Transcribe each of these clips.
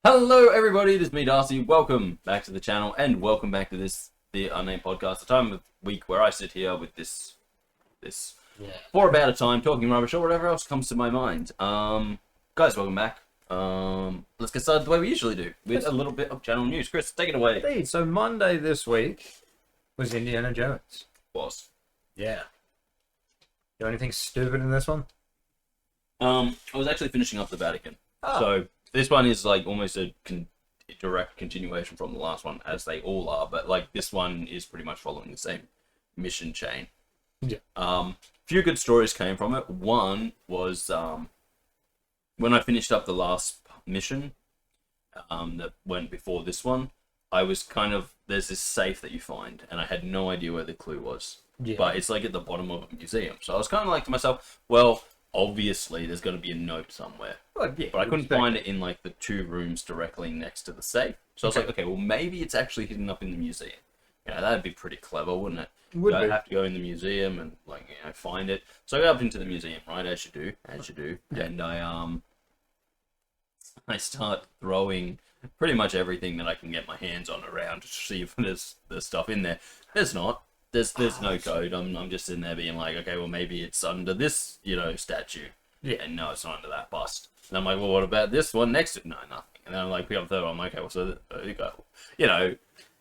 Hello everybody, it is me Darcy. Welcome back to the channel and welcome back to the Unnamed Podcast, the time of week where I sit here with this for about a time talking rubbish or whatever else comes to my mind. Guys, welcome back. Let's get started the way we usually do with a little bit of channel news. Kris, take it away. Indeed. So Monday this week was Indiana Jones. Yeah. You know anything stupid in this one? I was actually finishing up the Vatican. So this one is like almost a direct continuation from the last one, as they all are, but like this one is pretty much following the same mission chain. Yeah. Few good stories came from it. One was when I finished up the last mission that went before this one, I was there's this safe that you find, and I had no idea where the clue was. Yeah. But it's like at the bottom of a museum. So I was kind of like to myself, well, obviously there's got to be a note somewhere. Well, yeah, But I couldn't find it in like the two rooms directly next to the safe. So I was like, okay, well maybe it's actually hidden up in the museum. You know, that'd be pretty clever, wouldn't it? Would I'd be. have to go in the museum and like, you know, find it. So I go up into the museum, right, as you do. Yeah. And I start throwing pretty much everything that I can get my hands on around to see if there's stuff in there. There's not. There's no code. I'm just in there being like, okay, well maybe it's under this, you know, statue. Yeah. And no, it's not under that bust. And I'm like, well, what about this one next to it? No, nothing. And then I'm like, pick up the third one. I'm like, okay, well, so you go. You know,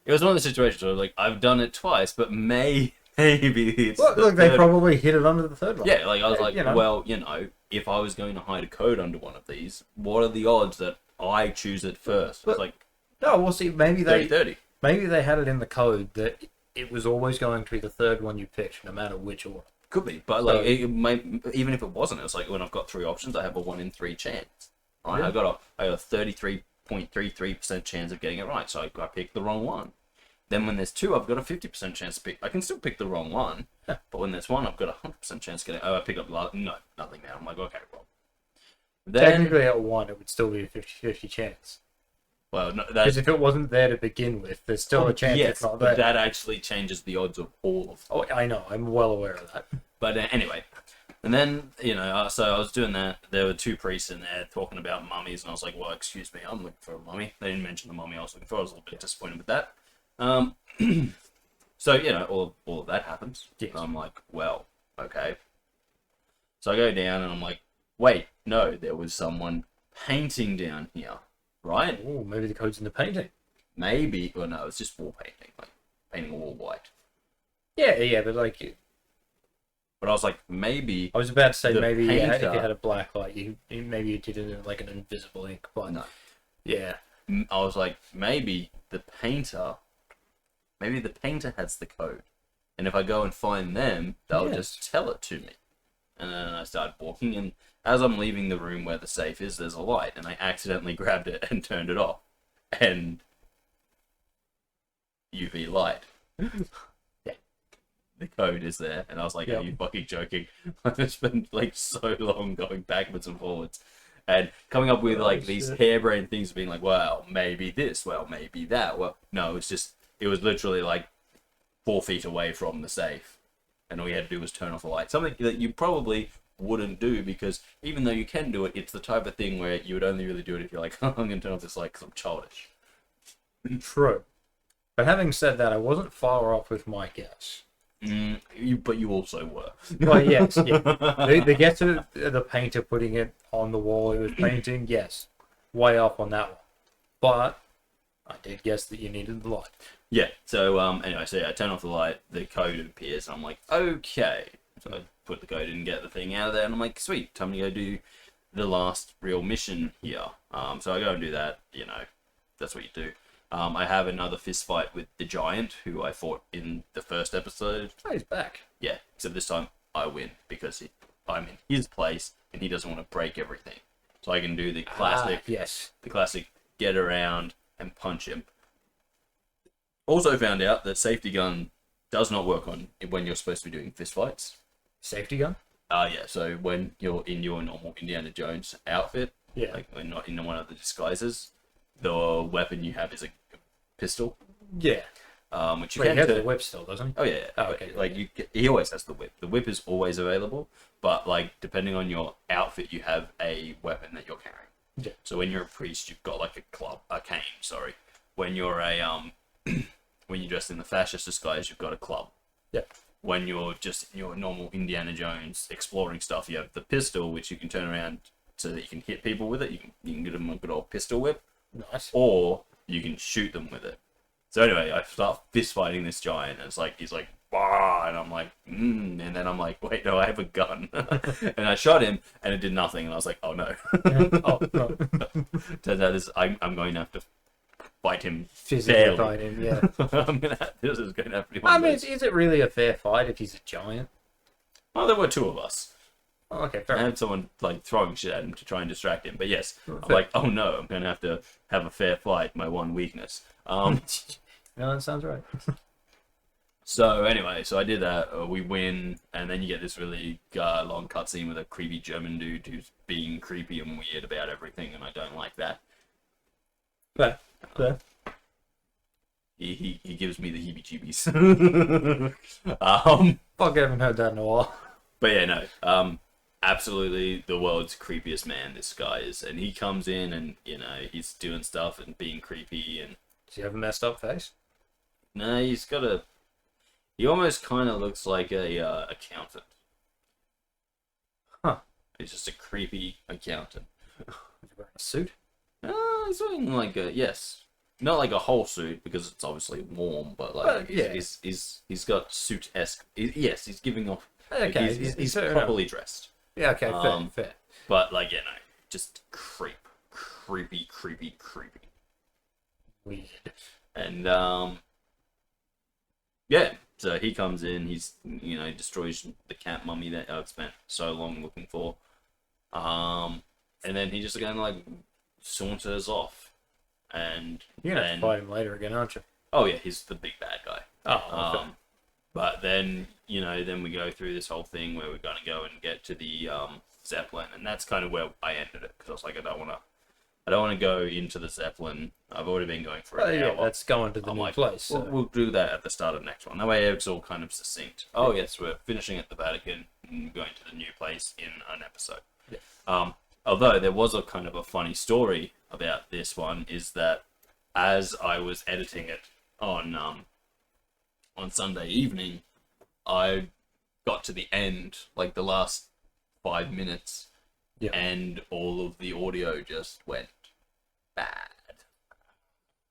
it was one of the situations where I was like, I've done it twice, but maybe it's Look, they probably hid it under the third one. Yeah, like I was like, you know. well, you know, if I was going to hide a code under one of these, what are the odds that I choose it first? But- It's like No, we'll see. Maybe 30-30. they had it in the code that it was always going to be the third one you picked, no matter which order. Could be, but like even if it wasn't, it's like when I've got three options, I have a 1 in 3 chance. Right? Yeah. I got a 33.33% chance of getting it right, so I picked the wrong one. Then when there's two, I've got a 50% chance to pick. I can still pick the wrong one, Yeah. but when there's one, I've got a 100% chance to get it. Oh, I picked up nothing now. I'm like, okay, well. Then, Technically, at one, it would still be a 50-50 chance. well, no, Because if it wasn't there to begin with, there's still a chance yes, it's not but there. that actually changes the odds of all of them. Oh, I know. I'm well aware of that. But anyway, and then, you know, so I was doing that. There were two priests in there talking about mummies, and I was like, well, excuse me, I'm looking for a mummy. They didn't mention the mummy I was looking for. I was a little bit disappointed with that. So, you know, all of that happens. Yes. And I'm like, well, okay. So I go down, and I'm like, wait, no, there was someone painting down here, right? Oh, maybe the code's in the painting. Maybe, well, no, it's just wall painting, like painting a wall white. Yeah, but like... But I was like, maybe... I was about to say The maybe if painter- you had a black light, maybe you did it in like an invisible ink, but No. yeah, I was like, maybe the painter has the code. And if I go and find them, they'll Yes. just tell it to me. And then I started walking, and as I'm leaving the room where the safe is, there's a light, and I accidentally grabbed it and turned it off. And UV light. Yeah. The code is there, and I was like, Yep. are you fucking joking? I've spent like so long going backwards and forwards and coming up with like these shit. harebrained things of being like, well, maybe this, well, maybe that. Well, no, it was literally like 4 feet away from the safe, and all you had to do was turn off the light. Something that you probably wouldn't do, because even though you can do it, it's the type of thing where you would only really do it if you're like, oh, I'm gonna turn off this light because I'm childish. true. But having said that, I wasn't far off with my guess. But you also were. Well, yes, yeah. The guess of the painter putting it on the wall it was painting, yes, way off on that one. But I did guess that you needed the light. Yeah, so anyway, so yeah, I turn off the light, the code appears, and I'm like, okay. So I put the code in and get the thing out of there, and I'm like, sweet, time to go do the last real mission here. So I go and do that, you know, that's what you do. I have another fist fight with the giant, who I fought in the first episode. Oh, he's back. Yeah, except this time I win, because I'm in his place, and he doesn't want to break everything. So I can do the classic, Yes. the classic get around and punch him. Also found out that safety gun does not work on when you're supposed to be doing fist fights. Safety gun? Yeah, so when you're in your normal Indiana Jones outfit, Yeah. like when not in one of the disguises, the weapon you have is a pistol, Yeah. which you Wait, he can has the turn. whip still, doesn't he? Oh yeah, Oh, okay. Like he always has the whip. The whip is always available, but like depending on your outfit, you have a weapon that you're carrying. Yeah. So when you're a priest, you've got like a cane. Sorry. When you're when you're dressed in the fascist disguise, you've got a club. Yeah. When you're just in your normal Indiana Jones exploring stuff, you have the pistol, which you can turn around so that you can hit people with it. You can get them a good old pistol whip. Nice. Or you can shoot them with it. So anyway, I start fist fighting this giant, and he's like, bah, and I'm like, and then I'm like, wait, no, I have a gun, and I shot him, and it did nothing, and I was like, oh no. Oh no. Turns out I'm going to have to fight him Physically fairly. fight him, yeah. This is going to have to be I one mean, of those. is it really a fair fight if he's a giant? Well, there were two of us. Oh, okay, I fair enough. had someone like throwing shit at him to try and distract him, but yes, I'm Fair. like, oh no, I'm going to have a fair fight. My one weakness. No, that sounds right. So anyway, so I did that. We win, and then you get this really long cutscene with a creepy German dude who's being creepy and weird about everything, and I don't like that. Fair. He gives me the heebie-jeebies. Fuck, I haven't heard that in a while. But yeah, no. Absolutely, the world's creepiest man. This guy is, and he comes in, and he's doing stuff and being creepy, and Does he have a messed up face? no, he's got a. He almost kind of looks like a accountant. Huh. He's just a creepy accountant. Is he wearing a suit? He's wearing like yes, not like a whole suit because it's obviously warm, but like Well, yeah. he's got suit-esque. Yes, he's giving off. Like, Okay, he's fair properly dressed. Yeah, okay, fair. But like just creepy. Weird. And yeah, so he comes in, he's destroys the cat mummy that I've spent so long looking for. And then he just kind of like saunters off. And You're gonna have then, to fight him later again, aren't you? oh yeah, he's the big bad guy. Oh, okay. But then, then we go through this whole thing where we're going to go and get to the Zeppelin, and that's kind of where I ended it, because I was like, I don't want to go into the Zeppelin. I've already been going for an Yeah, hour. that's going to the I'm new like, place. So. we'll do that at the start of the next one. That way it's all kind of succinct. Oh yes, we're finishing at the Vatican and going to the new place in an episode. Yeah. Although there was a kind of a funny story about this one, is that as I was editing it on Sunday evening, I got to the end, like the last 5 minutes, Yeah. and all of the audio just went bad.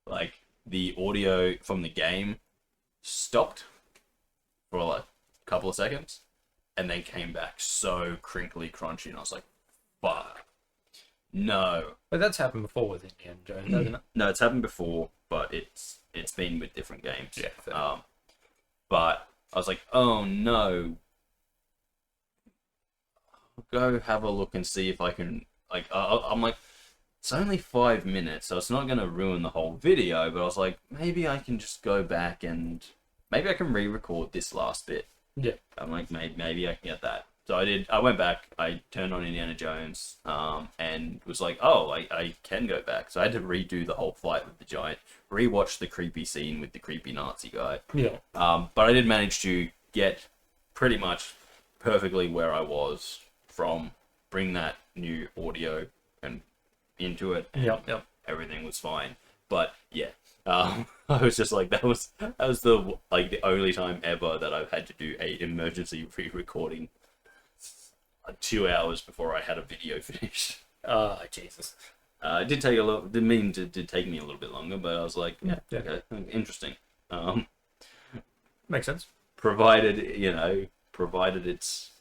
Like, the audio from the game stopped for like a couple of seconds, and then came back so crinkly, crunchy, and I was like, fuck. No. But that's happened before with Indiana Jones, hasn't it? No, it's happened before, but it's been with different games. Yeah, fair. But I was like, oh no. I'll go have a look and see if I can, like, I'm like, it's only 5 minutes, so it's not going to ruin the whole video, but I was like, maybe I can just go back and, maybe I can re-record this last bit. Yeah. I'm like, maybe I can get that. So I went back, I turned on Indiana Jones, and was like, oh, I can go back. So I had to redo the whole fight with the giant, rewatch the creepy scene with the creepy Nazi guy. Yeah. But I did manage to get pretty much perfectly where I was from, bring that new audio and into it, and Yep. everything was fine. But yeah, I was just like, that was the only time ever that I've had to do a emergency re-recording 2 hours before I had a video finished. Jesus. It did take a little. Didn't mean to did take me a little bit longer, but I was like, yeah. Okay, interesting. Makes sense. Provided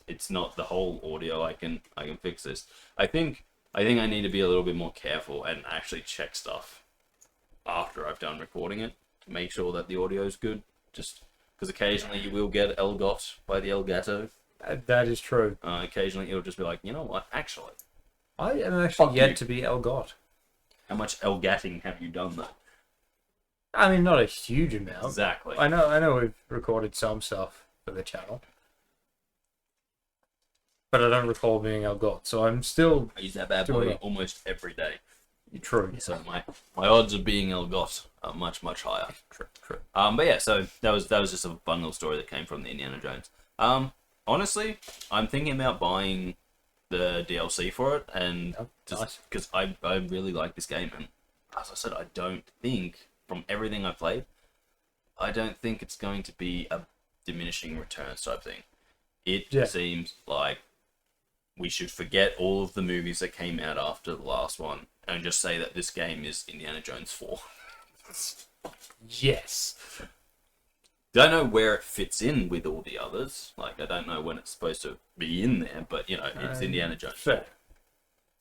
it's not the whole audio, I can fix this. I think I need to be a little bit more careful and actually check stuff after I've done recording it to make sure that the audio is good. Just because occasionally you will get Elgot by the Elgato. That is true. Occasionally it'll just be like, you know what? Actually, I am actually Fuck yet you. to be Elgot. how much Elgatting have you done though? I mean, not a huge amount. Exactly. I know we've recorded some stuff for the channel. But I don't recall being Elgot, so I'm still I use that bad Doing boy it. almost every day. true. So my odds of being Elgot are much higher. True. But yeah, so that was just a fun little story that came from the Indiana Jones. Honestly, I'm thinking about buying the DLC for it, and Oh, just nice. because I really like this game, and as I said, I don't think from everything I've played, I don't think it's going to be a diminishing returns type thing. It seems like we should forget all of the movies that came out after the last one and just say that this game is Indiana Jones 4. Yes. Don't know where it fits in with all the others. Like, I don't know when it's supposed to be in there, but, you know, it's Indiana Jones 4.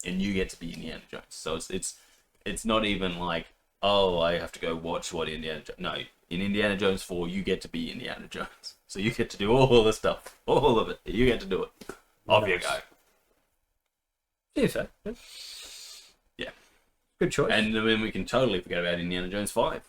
And you get to be Indiana Jones. So it's not even like, oh, I have to go watch what Indiana Jones... No, in Indiana Jones 4, you get to be Indiana Jones. So you get to do all the stuff. All of it. You get to do it. Off you go. Yeah. Yeah. Good choice. And then we can totally forget about Indiana Jones 5,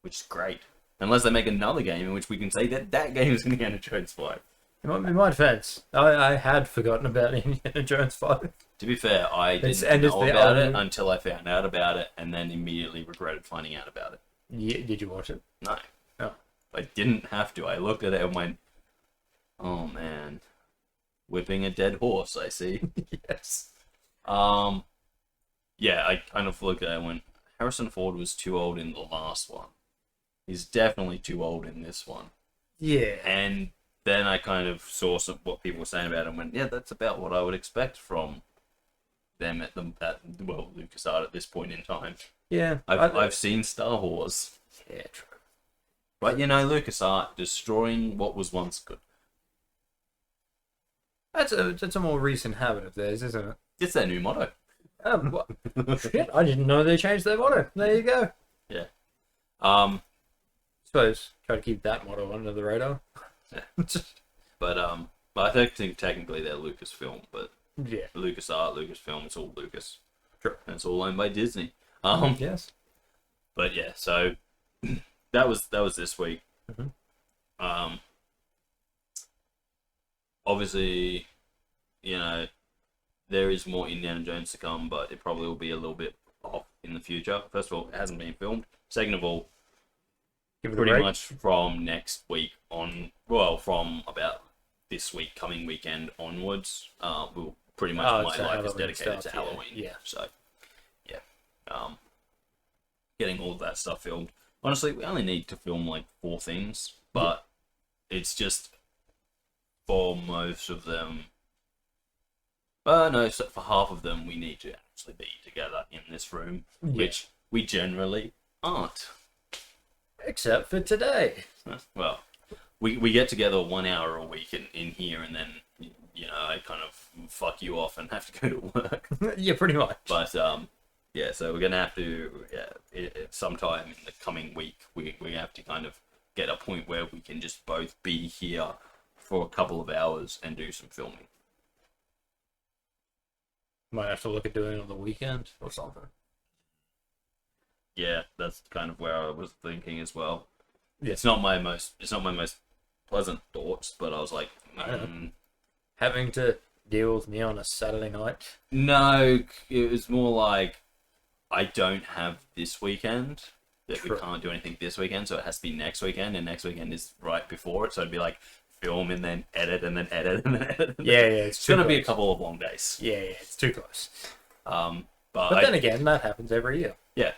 which is great. Unless they make another game in which we can say that that game is Indiana Jones 5. In my defense, I had forgotten about Indiana Jones 5. To be fair, I didn't know about it until I found out about it, and then immediately regretted finding out about it. Yeah, did you watch it? No. Oh. I didn't have to. I looked at it and went, oh man. Whipping a dead horse, I see. Yes. Yeah, I kind of looked at it and went, Harrison Ford was too old in the last one. He's definitely too old in this one. Yeah. And then I kind of saw what people were saying about it and went, yeah, that's about what I would expect from them at LucasArts at this point in time. Yeah. I've seen Star Wars. Yeah, true. But, you know, LucasArts destroying what was once good. That's a more recent habit of theirs, isn't it? It's their new motto. Shit, I didn't know they changed their motto. There you go. Yeah. Suppose try to keep that motto under the radar. Yeah. But I think technically they're Lucasfilm, but Yeah. LucasArts, Lucasfilm, it's all Lucas. Sure. And it's all owned by Disney. Yes. But yeah, so that was this week. Mhm. Obviously, you know, there is more Indiana Jones to come, but it probably will be a little bit off in the future. First of all, it hasn't been filmed. Second of all, pretty much from next week on, well, from about this week, coming weekend onwards, we'll pretty much my life Halloween is dedicated to stuff, yeah. Halloween. Yeah. So, yeah, getting all of that stuff filmed. Honestly, we only need to film like 4 things, but it's just for most of them. No, so for half of them, we need to actually be together in this room, which we generally aren't. Except for today. Well, we get together 1 hour a week in here, and then, you know, I kind of fuck you off and have to go to work. Yeah, pretty much. But, yeah, so we're going to have to, sometime in the coming week, we have to kind of get a point where we can just both be here for a couple of hours and do some filming. Might have to look at doing it on the weekend or something. Yeah, that's kind of where I was thinking as well. Yeah. It's not my most pleasant thoughts, but I was like, Having to deal with me on a Saturday night. no, it was more like I don't have this weekend. That True. we can't do anything this weekend, so it has to be next weekend, and next weekend is right before it, so it'd be like film and then edit and then edit and then edit. Yeah, it's going to be a couple of long days. Yeah, it's too close. But then again, that happens every year. Yeah,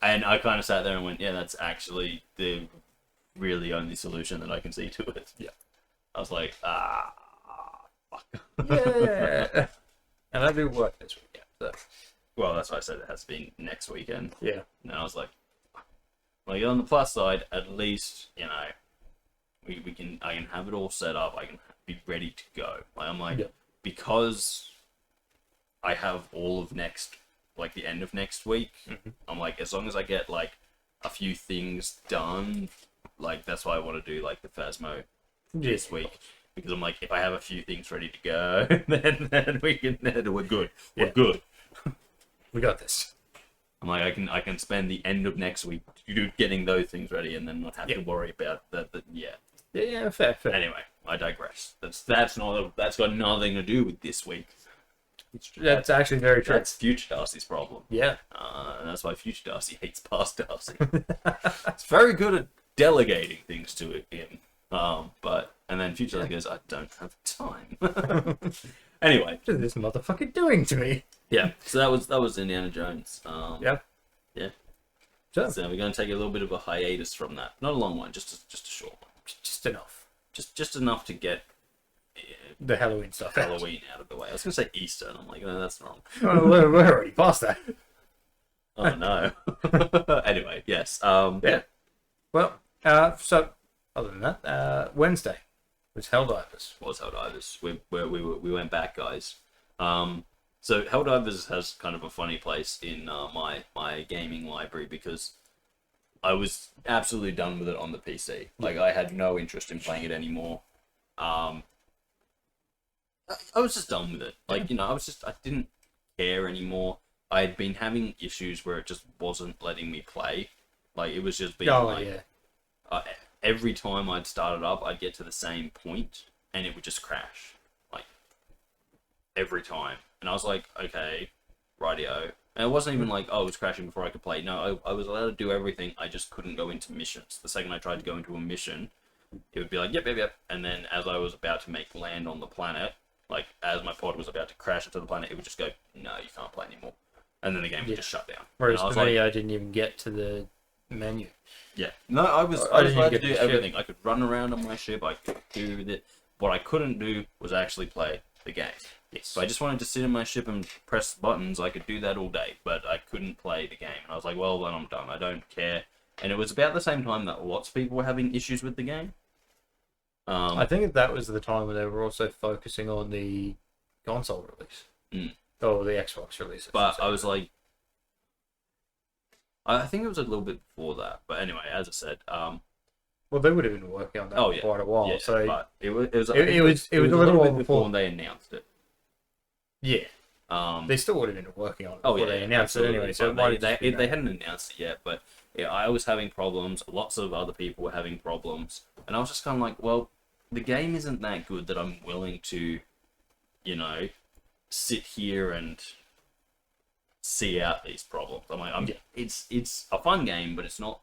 and I kind of sat there and went, yeah, that's actually the really only solution that I can see to it. Yeah. I was like, fuck. Yeah. And I do work this weekend, so. Well, that's why I said it has to be next weekend. Yeah. And I was like on the plus side, at least, you know, I can have it all set up. I can be ready to go. Like, I'm like, because I have all of next, like the end of next week, I'm like, as long as I get like a few things done, like that's why I want to do like the Phasmo this week. Because I'm like, if I have a few things ready to go, then we can, we're good. We're good. We got this. I'm like, I can spend the end of next week getting those things ready, and then not have to worry about that. Yeah, fair. Anyway, I digress. That's got nothing to do with this week. That's actually very true. That's future Darcy's problem. Yeah. And that's why future Darcy hates past Darcy. It's very good at delegating things to him. And then future Darcy goes, I don't have time. Anyway, What is this motherfucker doing to me? yeah. So that was Indiana Jones. Yeah. Yeah. So, So we're going to take a little bit of a hiatus from that. Not a long one, just a short one. just enough. Just enough to get The Halloween stuff. Halloween out of the way. I was going to say Easter, and I'm like, no, that's wrong. Oh, we're already past that. Oh no. Anyway, yes. Yeah. Well, so other than that, Wednesday was Helldivers. Was Helldivers. We went back, guys. So Helldivers has kind of a funny place in my gaming library because I was absolutely done with it on the PC. Like I had no interest in playing it anymore. I was just done with it. Like I didn't care anymore. I had been having issues where it just wasn't letting me play. Like it was just being every time I'd start it up, I'd get to the same point and it would just crash. Like every time. And I was like, okay, rightio. And it wasn't even like, oh, it was crashing before I could play. No, I was allowed to do everything. I just couldn't go into missions. The second I tried to go into a mission, it would be like, yep. And then as I was about to make land on the planet, like as my pod was about to crash into the planet, it would just go, no, you can't play anymore. And then the game would just shut down. Whereas for me, I didn't even get to the menu. Yeah. No, I was allowed to do everything. I could run around on my ship. I could do that. What I couldn't do was actually play the game. Yes. So I just wanted to sit in my ship and press buttons. I could do that all day, but I couldn't play the game. And I was like, well, then I'm done. I don't care. And it was about the same time that lots of people were having issues with the game. I think that was the time when they were also focusing on the console release. Or the Xbox release. But I was like, I think it was a little bit before that. But anyway, as I said, well, they would have been working on that for quite a while. Yeah, so but it was a little bit while before they announced it. Yeah. They still would have been working on it Oh before yeah, they announced it anyway. So they hadn't announced it yet, but yeah, I was having problems. Lots of other people were having problems, and I was just kind of like, well, the game isn't that good that I'm willing to, sit here and see out these problems. I'm like, it's a fun game, but it's not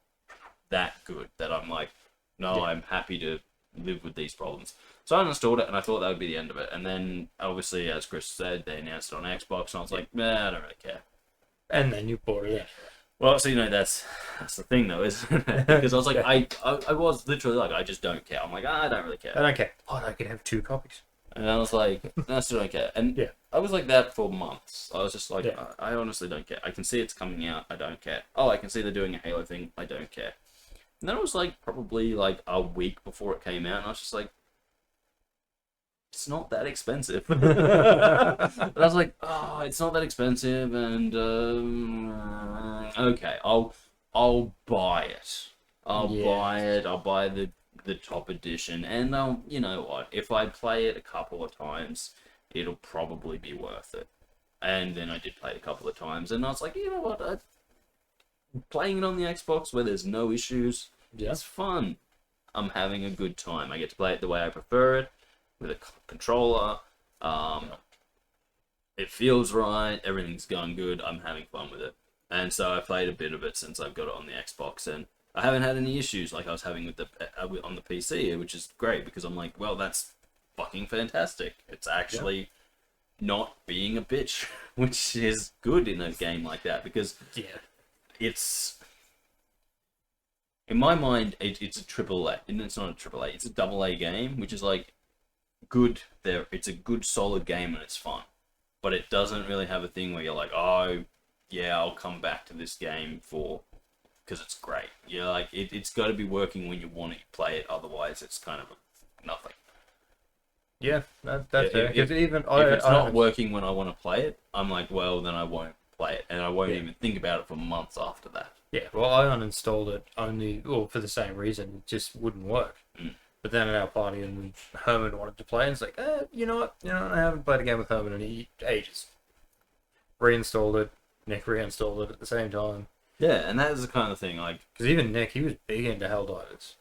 that good that I'm like, no, I'm happy to live with these problems. So I uninstalled it, and I thought that would be the end of it. And then, obviously, as Kris said, they announced it on Xbox, and I was like, nah, I don't really care. And then you bought it. Well, so that's the thing, though, isn't it? Because I was like, I was literally like, I just don't care. I'm like, I don't really care. I don't care. Oh, I can have 2 copies. And I was like, no, I still don't care. And I was like that for months. I was just like, I honestly don't care. I can see it's coming out. I don't care. Oh, I can see they're doing a Halo thing. I don't care. And then it was like probably like a week before it came out, and I was just like, it's not that expensive. And I was like, oh, it's not that expensive, and okay, I'll buy it. I'll buy it. I'll buy the top edition, and you know what? If I play it a couple of times, it'll probably be worth it. And then I did play it a couple of times, and I was like, you know what? Playing it on the Xbox where there's no issues, it's fun. I'm having a good time. I get to play it the way I prefer it, with a controller. It feels right. Everything's going good. I'm having fun with it. And so I played a bit of it since I've got it on the Xbox, and I haven't had any issues like I was having with on the PC, which is great because I'm like, well, that's fucking fantastic. It's actually not being a bitch, which is good in a game like that because it's, in my mind, it's a triple A, and it's not a triple A. It's a double A game, which is like good. It's a good, solid game, and it's fun. But it doesn't really have a thing where you're like, oh, yeah, I'll come back to this game because it's great. Yeah, like it's got to be working when you want to play it. Otherwise, it's kind of nothing. Yeah, that's fair. If it's not working when I want to play it, I'm like, well, then I won't play it, and I won't even think about it for months after that. Yeah, well, I uninstalled it for the same reason. It just wouldn't work. But then at our party, and Herman wanted to play, and it's like, you know what? I haven't played a game with Herman in ages. Reinstalled it. Nick reinstalled it at the same time. Yeah, and that is the kind of thing, like, because even Nick, he was big into Helldivers.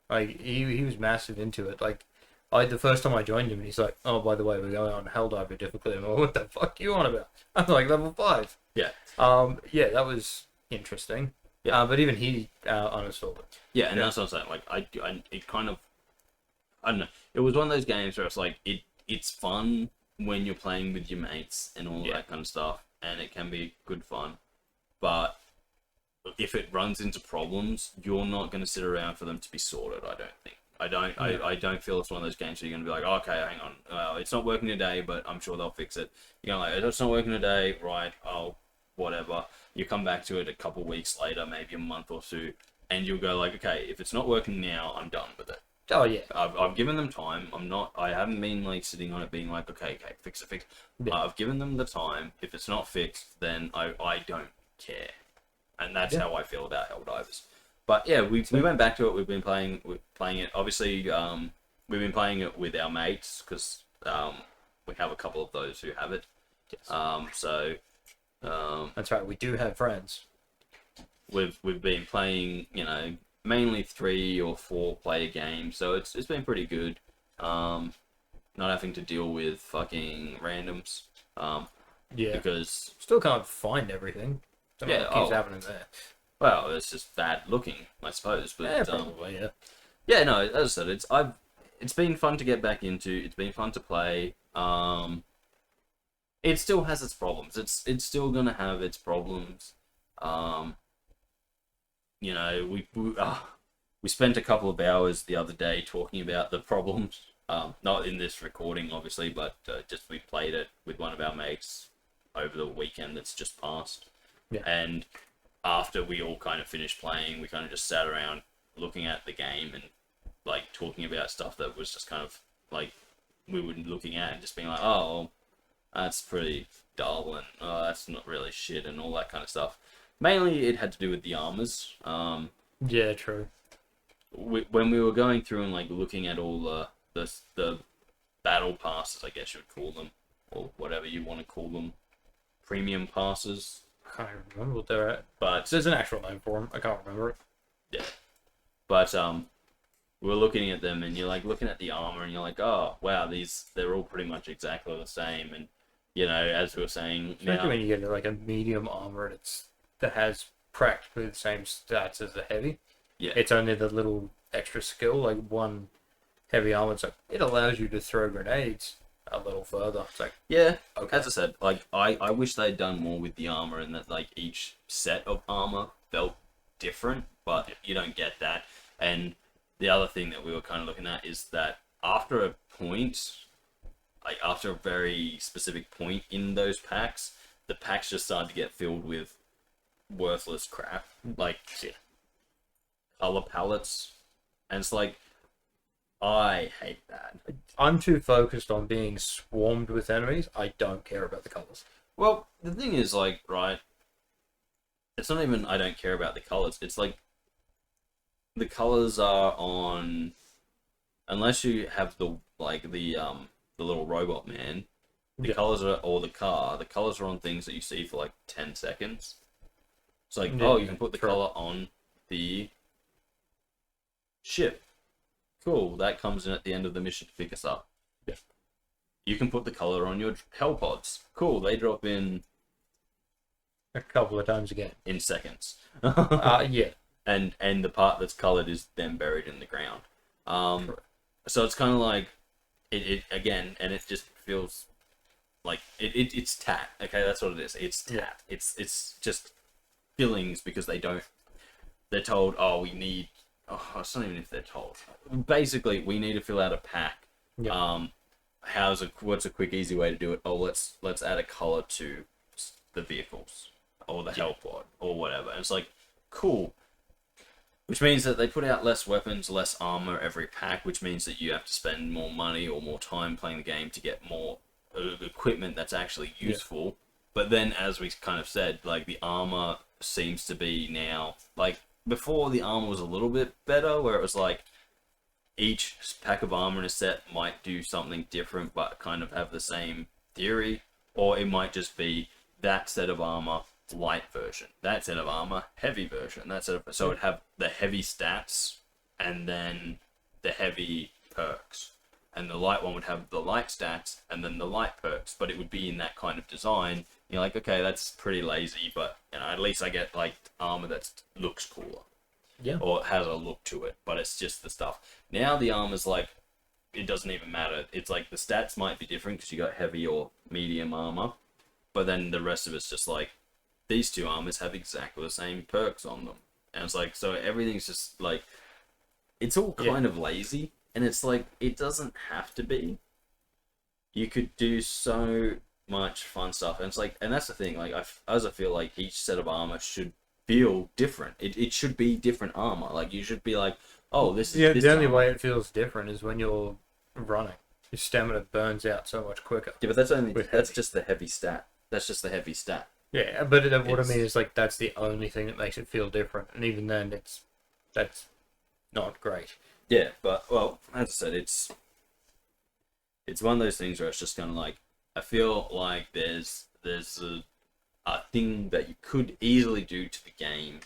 Like he was massive into it. Like, the first time I joined him, he's like, "Oh, by the way, we're going on Helldiver difficulty." I'm like, "What the fuck are you on about?" I'm like, level 5. Yeah. Yeah, that was interesting. Yeah. But even he uninstalled it. Yeah, and that's what I'm saying. Like, it kind of, I don't know. It was one of those games where it's like it's fun when you're playing with your mates and all that kind of stuff, and it can be good fun. But if it runs into problems, you're not going to sit around for them to be sorted. I don't think. I don't feel it's one of those games where you're going to be like, okay, hang on, it's not working today, but I'm sure they'll fix it. You're going like, it's not working today, right? Oh, whatever. You come back to it a couple weeks later, maybe a month or two, and you'll go like, okay, if it's not working now, I'm done with it. Oh yeah. I've given them time. I haven't been like sitting on it being like, okay, fix it. Yeah. I've given them the time. If it's not fixed, then I don't care. And that's how I feel about Helldivers. But yeah, we went back to it. We've been playing it. Obviously, we've been playing it with our mates because we have a couple of those who have it. Yes. That's right. We do have friends. We've been playing, mainly 3 or 4 player games, so it's been pretty good. Not having to deal with fucking randoms. Because still can't find everything. Don't know what keeps happening there. Well, it's just bad looking, I suppose. But probably, yeah. Yeah, no, as I said, it's been fun to get back into. It's been fun to play. It still has its problems. It's still gonna have its problems. We spent a couple of hours the other day talking about the problems. Not in this recording, obviously, but just we played it with one of our mates over the weekend that's just passed. Yeah. And after we all kind of finished playing, we kind of just sat around looking at the game and like talking about stuff that was just kind of like we were looking at and just being like, oh, that's pretty dull and that's not really shit and all that kind of stuff. Mainly it had to do with the armors. Yeah, true. When we were going through and like looking at all the battle passes, I guess you would call them, or whatever you want to call them, premium passes. I can't even remember what they're at. But there's an actual name for them. I can't remember it. Yeah. But we were looking at them, and you're like looking at the armor, and you're like, oh wow, they're all pretty much exactly the same. And as we were saying, especially when you get like a medium armor, that has practically the same stats as the heavy. Yeah. It's only the little extra skill, like one heavy armor. It's like it allows you to throw grenades a little further. It's like, yeah, okay. As I said, like I wish they'd done more with the armor and that like each set of armor felt different, but you don't get that. And the other thing that we were kind of looking at is that after a point, like after a very specific point in those packs, the packs just started to get filled with worthless crap, like color palettes, and it's like, I hate that. I'm too focused on being swarmed with enemies. I don't care about the colors. Well, the thing is, like, right, it's not even I don't care about the colors. It's like the colors are on, unless you have the little robot man, the colors are, or the car, the colors are on things that you see for like 10 seconds. It's like, you can put the color on the ship. Cool, that comes in at the end of the mission to pick us up. Yeah. You can put the color on your hell pods. Cool, they drop in a couple of times again. In seconds. Yeah. And the part that's colored is then buried in the ground. So it's kind of like it again, and it just feels like it's tat. Okay, that's what it is. It's tat. Yeah. It's just fillings because they're told, oh, we need. Oh, it's not even if they're told. Basically, we need to fill out a pack. Yeah. What's a quick, easy way to do it? Oh, let's add a color to the vehicles or the hell pod or whatever. And it's like, cool. Which means that they put out less weapons, less armor every pack, which means that you have to spend more money or more time playing the game to get more equipment that's actually useful. Yeah. But then, as we kind of said, like the armor seems to be now like. Before, the armor was a little bit better, where it was like each pack of armor in a set might do something different, but kind of have the same theory. Or it might just be that set of armor, light version. That set of armor, heavy version. So it'd have the heavy stats and then the heavy perks. And the light one would have the light stats and then the light perks. But it would be in that kind of design. You're like, okay, that's pretty lazy, but at least I get like armor that looks cooler, yeah, or has a look to it. But it's just the stuff. Now the armor's like it doesn't even matter. It's like the stats might be different because you got heavy or medium armor, but then the rest of it's just like these two armors have exactly the same perks on them, and it's like so everything's just like it's all kind of lazy, and it's like it doesn't have to be. You could do so much fun stuff, and it's like, and that's the thing. Like I feel like each set of armor should feel different. It should be different armor. Like you should be like, oh, this is this the only armor. way it feels different is when you're running. Your stamina burns out so much quicker. Yeah, but that's just the heavy stat. That's just the heavy stat. Yeah, but what I mean is like that's the only thing that makes it feel different, and even then, that's not great. Yeah, but well, as I said, it's one of those things where it's just kind of like I feel like there's a thing that you could easily do to the game.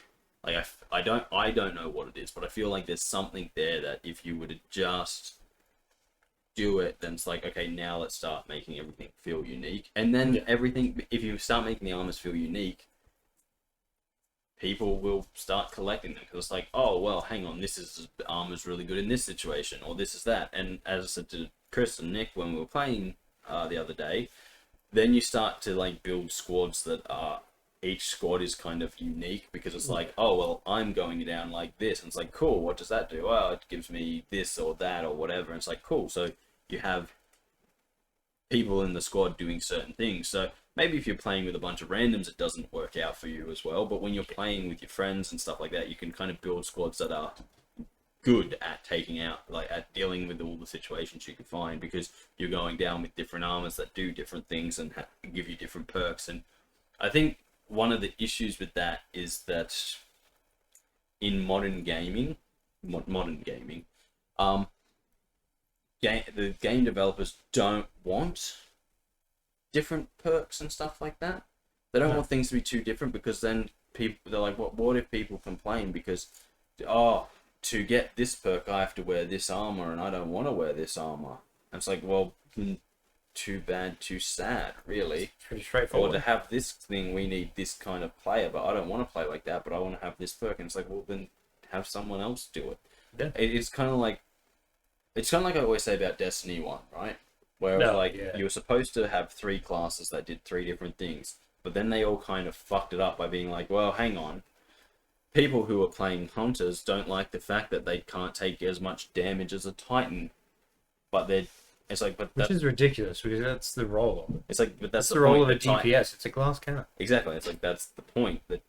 Like I don't know what it is, but I feel like there's something there that if you were to just do it, then it's like, okay, now let's start making everything feel unique. And then everything, if you start making the armors feel unique, people will start collecting them because it's like, oh, well, hang on, the armor's really good in this situation, or this is that. And as I said to Kris and Nick when we were playing the other day, then you start to like build squads that are each squad is kind of unique because it's like, oh, well, I'm going down like this. And it's like, cool, what does that do? Well, it gives me this or that or whatever. And it's like, cool. So you have people in the squad doing certain things. So maybe if you're playing with a bunch of randoms, it doesn't work out for you as well. But when you're playing with your friends and stuff like that, you can kind of build squads that are good at taking out, like at dealing with all the situations you can find because you're going down with different armors that do different things and give you different perks. And I think one of the issues with that is that in modern gaming, the game developers don't want different perks and stuff like that. They don't want things to be too different because then they're like, what if people complain because, oh, to get this perk I have to wear this armor and I don't want to wear this armor. And it's like, well, too bad, too sad, really. It's pretty straightforward. Or to have this thing, we need this kind of player, but I don't want to play like that, but I want to have this perk. And it's like, well, then have someone else do it. Yeah. It's kind of like I always say about Destiny 1, right? Where you were supposed to have 3 classes that did 3 different things, but then they all kind of fucked it up by being like, well, hang on. People who are playing Hunters don't like the fact that they can't take as much damage as a Titan, but which is ridiculous because that's the role of it. It's like, but that's the role of a DPS. It's a glass cannon. Exactly. It's like that's the point. That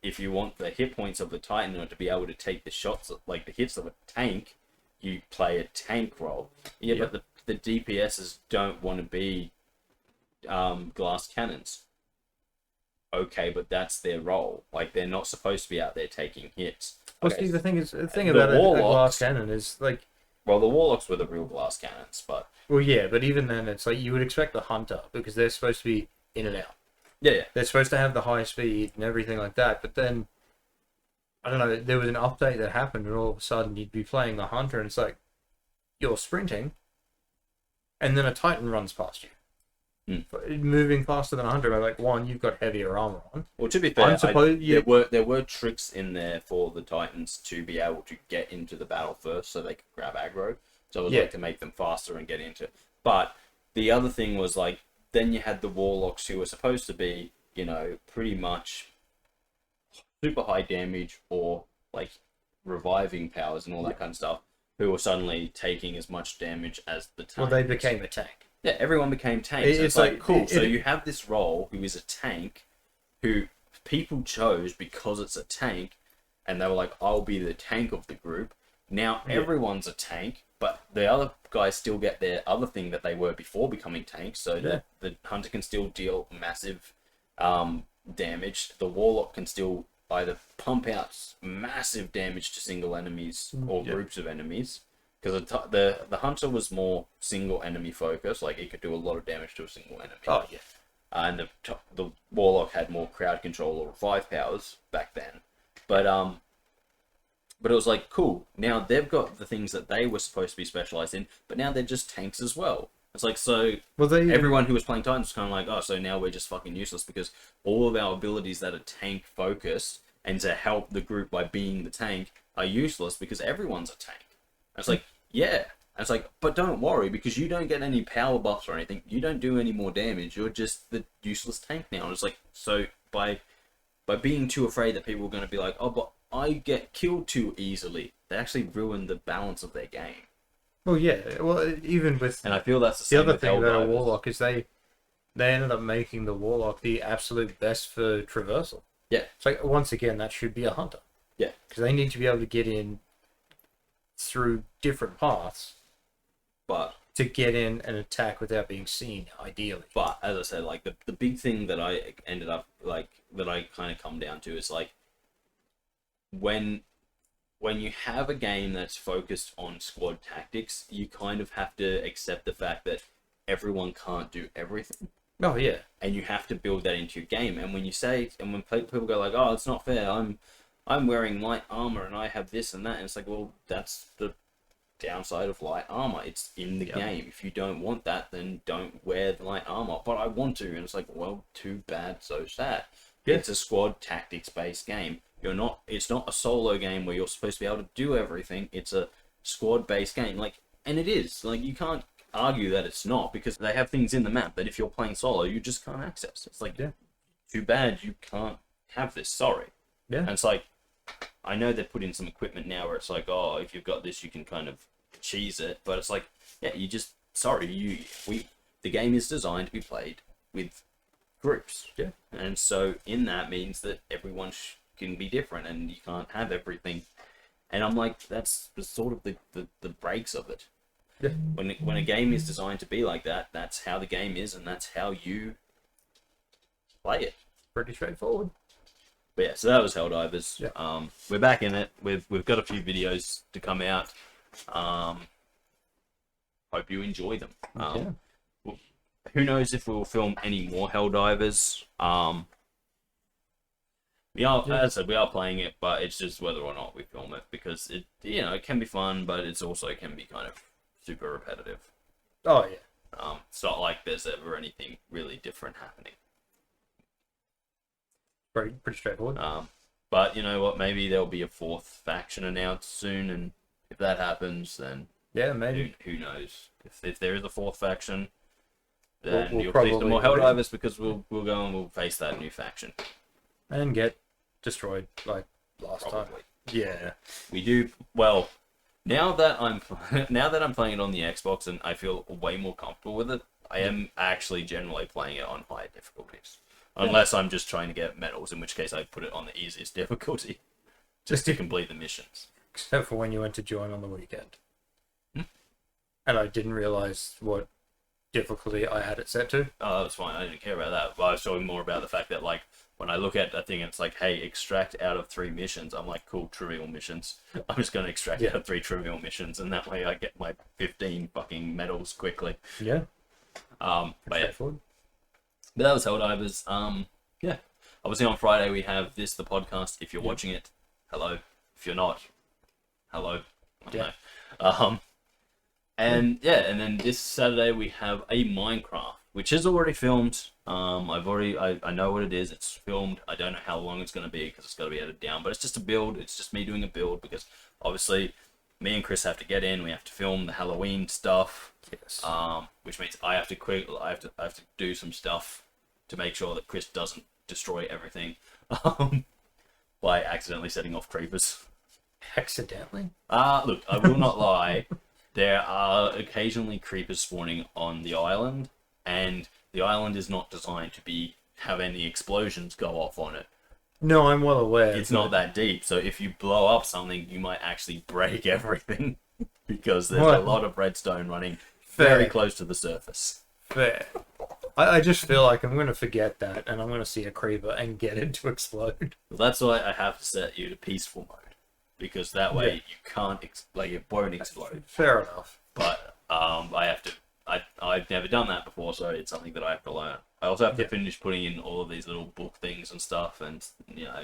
if you want the hit points of the Titan or to be able to take the shots, like the hits of a tank, you play a tank role. Yeah, but the DPSs don't want to be glass cannons. Okay, but that's their role. Like they're not supposed to be out there taking hits. Well, see, the thing about a glass cannon is like, well, the Warlocks were the real glass cannons, but well, yeah, but even then, it's like you would expect the Hunter because they're supposed to be in and out. Yeah. They're supposed to have the high speed and everything like that, but then I don't know. There was an update that happened, and all of a sudden you'd be playing the Hunter, and it's like you're sprinting, and then a Titan runs past you. Moving faster than a Hunter, like one, you've got heavier armor on. Well, to be fair, there were tricks in there for the Titans to be able to get into the battle first, so they could grab aggro. So it was like to make them faster and get into it. But the other thing was like, then you had the Warlocks who were supposed to be, you know, pretty much super high damage or like reviving powers and all that kind of stuff, who were suddenly taking as much damage as the Titans. Well, they became a tank. Yeah, everyone became tanks. It's like cool. So you have this role who is a tank, who people chose because it's a tank, and they were like, "I'll be the tank of the group." Now everyone's a tank, but the other guys still get their other thing that they were before becoming tanks. So the Hunter can still deal massive damage. The Warlock can still either pump out massive damage to single enemies or groups of enemies. Because the Hunter was more single enemy focused, like he could do a lot of damage to a single enemy. Oh yeah. And the Warlock had more crowd control or revive powers back then, but it was like cool. Now they've got the things that they were supposed to be specialized in, but now they're just tanks as well. It's like everyone who was playing Titans was kind of like, oh, so now we're just fucking useless because all of our abilities that are tank focused and to help the group by being the tank are useless because everyone's a tank. It's like, yeah, And it's like, but don't worry, because you don't get any power buffs or anything. You don't do any more damage. You're just the useless tank now. And it's like, so by being too afraid that people are going to be like, oh, but I get killed too easily, they actually ruin the balance of their game. Well, yeah. Well, even with... And I feel that's the same other with thing about a Helldivers. Warlock is they ended up making the Warlock the absolute best for traversal. Yeah. It's like, once again, that should be a Hunter. Yeah. Because they need to be able to get in through different paths. But to get in and attack without being seen, ideally. But as I said, like the big thing that I ended up like that I kind of come down to is like when you have a game that's focused on squad tactics, you kind of have to accept the fact that everyone can't do everything. Oh yeah. And you have to build that into your game. And when you say, and when people go like, "Oh, it's not fair. I'm wearing light armor and I have this and that," and it's like, well, that's the downside of light armor. It's in the game. If you don't want that, then don't wear the light armor. But I want to, and it's like, well, too bad, so sad. Yeah. It's a squad tactics based game. It's not a solo game where you're supposed to be able to do everything. It's a squad based game. Like, and it is. Like, you can't argue that it's not, because they have things in the map that if you're playing solo, you just can't access. It's like, too bad you can't have this. Sorry. Yeah. And it's like, I know they put in some equipment now where it's like, oh, if you've got this, you can kind of cheese it. But it's like, yeah, the game is designed to be played with groups. Yeah. And so in that means that everyone can be different and you can't have everything. And I'm like, that's sort of the breaks of it. Yeah. When a game is designed to be like that, that's how the game is and that's how you play it. Pretty straightforward. But yeah, so that was Helldivers. Yeah. We're back in it. We've got a few videos to come out. Hope you enjoy them. Who knows if we'll film any more Helldivers. As I said, we are playing it, but it's just whether or not we film it, because it can be fun, but it's also can be kind of super repetitive. Oh yeah. It's not like there's ever anything really different happening. Pretty straightforward. But you know what? Maybe there'll be a fourth faction announced soon, and if that happens, then yeah, maybe. Who knows? If there is a fourth faction, then we'll you'll probably see some more Helldivers, because we'll go and we'll face that new faction and get destroyed like last time. Yeah, we do. Well, now that I'm playing it on the Xbox and I feel way more comfortable with it, I am actually generally playing it on higher difficulties. Unless I'm just trying to get medals, in which case I put it on the easiest difficulty, just to complete the missions. Except for when you went to join on the weekend. And I didn't realise what difficulty I had it set to. Oh, that was fine. I didn't care about that. But I was talking more about the fact that, like, when I look at that thing, it's like, hey, extract out of 3 missions. I'm like, cool, trivial missions. I'm just going to extract out of 3 trivial missions, and that way I get my 15 fucking medals quickly. Yeah. But yeah. But that was Helldivers. Yeah. Obviously on Friday we have the podcast. If you're watching it, hello. If you're not, hello. I don't know. And then this Saturday we have a Minecraft, which is already filmed. I know what it is. It's filmed. I don't know how long it's going to be, because it's got to be edited down. But it's just a build. It's just me doing a build, because obviously me and Kris have to get in. We have to film the Halloween stuff. Yes. Which means I have to do some stuff to make sure that Kris doesn't destroy everything by accidentally setting off creepers. Accidentally? Look, I will not lie. There are occasionally creepers spawning on the island, and the island is not designed to have any explosions go off on it. No, I'm well aware. It's not that deep, so if you blow up something, you might actually break everything, because there's a lot of redstone running very close to the surface. Fair. I just feel like I'm going to forget that, and I'm going to see a creeper and get it to explode. Well, that's why I have to set you to peaceful mode, because that way you can't, it won't explode. Fair enough. But I've never done that before, so it's something that I have to learn. I also have to finish putting in all of these little book things and stuff, and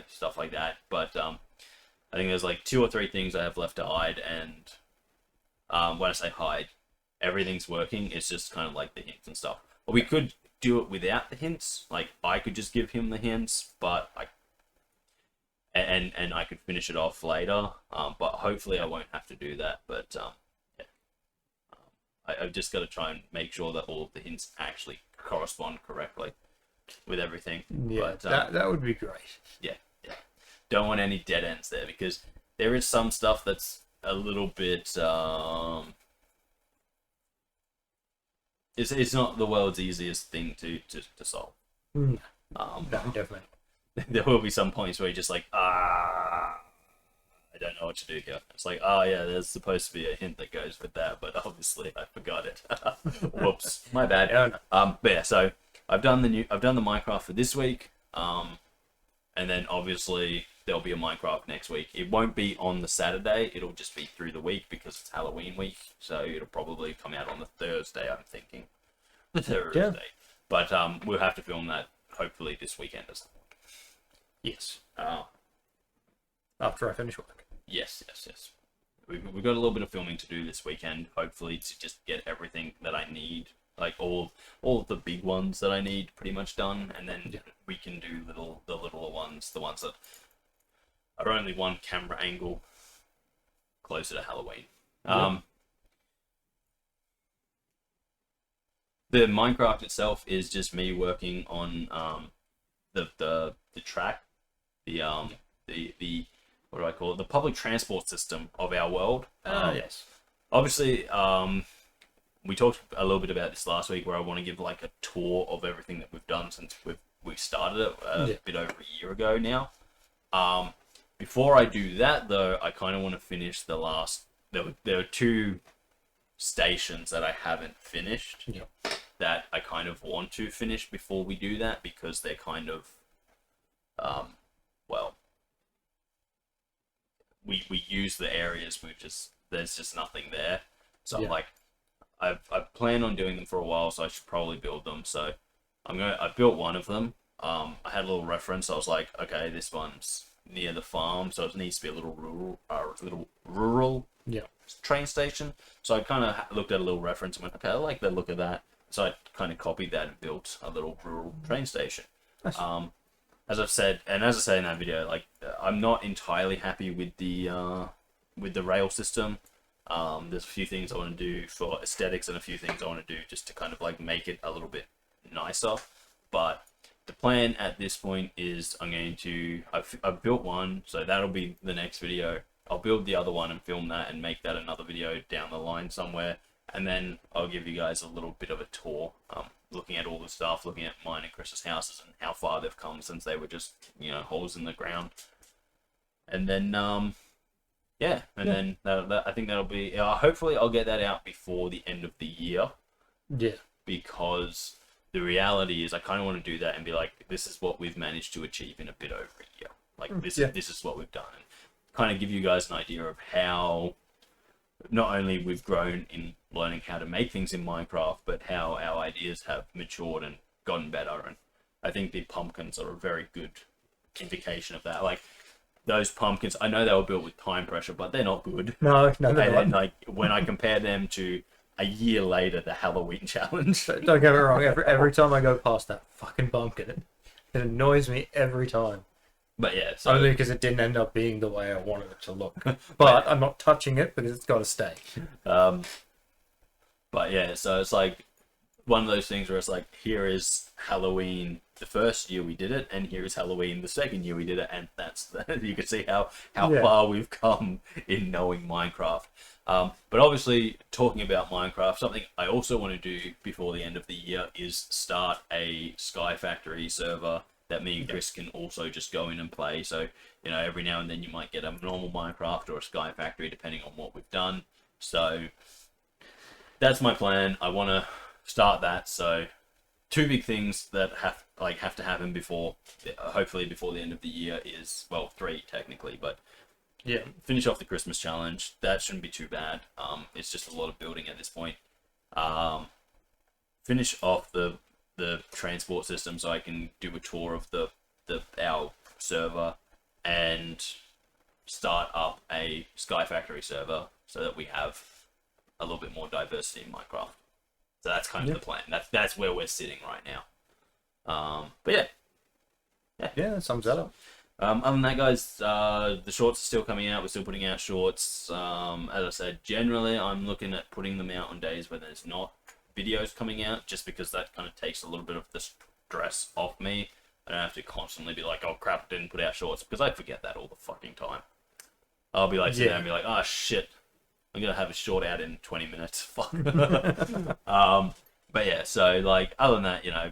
stuff like that. But I think there's like 2 or 3 things I have left to hide, and when I say hide, everything's working. It's just kind of like the hints and stuff. But we could do it without the hints. Like, I could just give him the hints, but I could finish it off later. But hopefully I won't have to do that. But I've just got to try and make sure that all of the hints actually correspond correctly with everything. Yeah, But, that would be great. yeah. Don't want any dead ends there, because there is some stuff that's a little bit it's not the world's easiest thing to solve. No, definitely. There will be some points where you're just like, I don't know what to do here. It's like, yeah, there's supposed to be a hint that goes with that, but obviously I forgot it. Whoops, my bad. Yeah, no. But yeah, so I've done the Minecraft for this week, and then obviously there'll be a Minecraft next week. It won't be on the Saturday, it'll just be through the week because it's Halloween week, so it'll probably come out on the Thursday, I'm thinking. The Thursday. Yeah. But we'll have to film that hopefully this weekend or something. Yes. After I finish work. Yes. We've got a little bit of filming to do this weekend, hopefully, to just get everything that I need, like all of the big ones that I need pretty much done, and then we can do the littler ones, the ones that are only one camera angle closer to Halloween. The Minecraft itself is just me working on the track, the what do I call it? The public transport system of our world. Yes. Obviously, we talked a little bit about this last week, where I want to give like a tour of everything that we've done since we started it a bit over a year ago now. Before I do that, though, I kind of want to finish the last. There are 2 stations that I haven't finished that I kind of want to finish before we do that, because they're kind of, we use the areas, there's just nothing there. So I'm like, I've planned on doing them for a while, so I should probably build them. So I built one of them. I had a little reference. I was like, okay, this one's near the farm, so it needs to be a little rural train station. So I kind of looked at a little reference and went, okay, I like the look of that. So I kind of copied that and built a little rural train station. Nice. As I say in that video, like, I'm not entirely happy with the rail system. There's a few things I want to do for aesthetics, and a few things I want to do just to kind of like make it a little bit nicer. But the plan at this point is I've built one, so that'll be the next video. I'll build the other one and film that and make that another video down the line somewhere. And then I'll give you guys a little bit of a tour, looking at all the stuff, looking at mine and Kris's houses and how far they've come since they were just, holes in the ground. And then, then I think that'll be, hopefully I'll get that out before the end of the year. Yeah. Because the reality is I kind of want to do that and be like, this is what we've managed to achieve in a bit over a year. Like, this is what we've done. And kind of give you guys an idea of how not only we've grown in learning how to make things in Minecraft, but how our ideas have matured and gotten better. And I think the pumpkins are a very good indication of that. Like, those pumpkins, I know they were built with time pressure, but they're not good. No, and then, like, when I compare them to a year later, the Halloween challenge. Don't get me wrong, every time I go past that fucking pumpkin, it annoys me every time. But yeah, so only because it didn't end up being the way I wanted it to look. But I'm not touching it because it's got to stay. But yeah, so it's like one of those things where it's like, here is Halloween the first year we did it, and here is Halloween the second year we did it, and that's you can see how far we've come in knowing Minecraft. But obviously, talking about Minecraft, something I also want to do before the end of the year is start a Sky Factory server that me and Kris can also just go in and play. So, every now and then you might get a normal Minecraft or a Sky Factory, depending on what we've done. So, that's my plan. I want to start that. So, 2 big things that have to happen hopefully before the end of the year is, well, 3 technically, but yeah, finish off the Christmas challenge. That shouldn't be too bad. It's just a lot of building at this point. Finish off the transport system so I can do a tour of our server, and start up a Sky Factory server so that we have a little bit more diversity in Minecraft. So that's kind of the plan. That's where we're sitting right now. But yeah, that sums that up. Other than that, guys, the shorts are still coming out. We're still putting out shorts. As I said, generally, I'm looking at putting them out on days where there's not videos coming out, just because that kind of takes a little bit of the stress off me. I don't have to constantly be like, oh crap, I didn't put out shorts, because I forget that all the fucking time. I'll be like, sitting there and be like, oh shit, I'm going to have a short out in 20 minutes. Fuck. But yeah, so like, other than that, you know,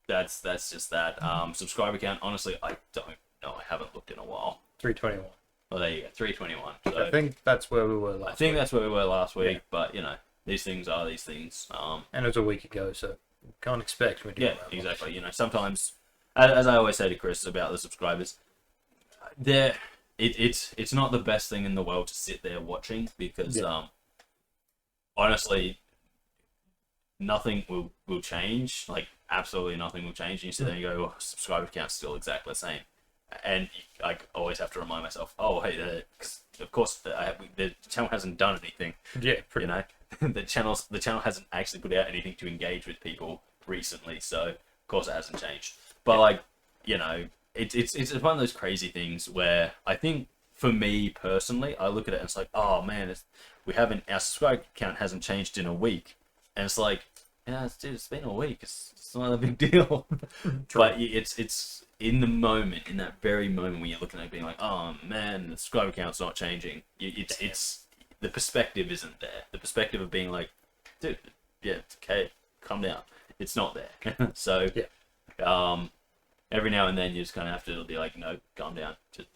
that's just that. Subscriber count, honestly, I don't know. I haven't looked in a while. 321. Well, there you go, 321. So I think that's where we were last week. I think that's where we were last week, but you know, these things are these things. And it was a week ago, so can't expect me to Yeah, exactly. You know, sometimes, as I always say to Kris about the subscribers, it's not the best thing in the world to sit there watching, because honestly, nothing will change. Like, absolutely nothing will change. And you sit there and you go, well, subscriber count's still exactly the same. And I always have to remind myself, oh, hey, of course, the channel hasn't done anything. Yeah, you know, the channel hasn't actually put out anything to engage with people recently, so of course it hasn't changed. But like, you know, it's one of those crazy things where I think, for me personally, I look at it and it's like, oh man, our subscriber count hasn't changed in a week, and it's like, yeah, it's been a week. It's not a big deal. But it's in the moment, in that very moment when you're looking at it being like, oh man, the subscriber count's not changing. It's the perspective isn't there. The perspective of being like, dude, yeah, it's okay, calm down. It's not there. So, every now and then you just kind of have to be like, no, calm down. Just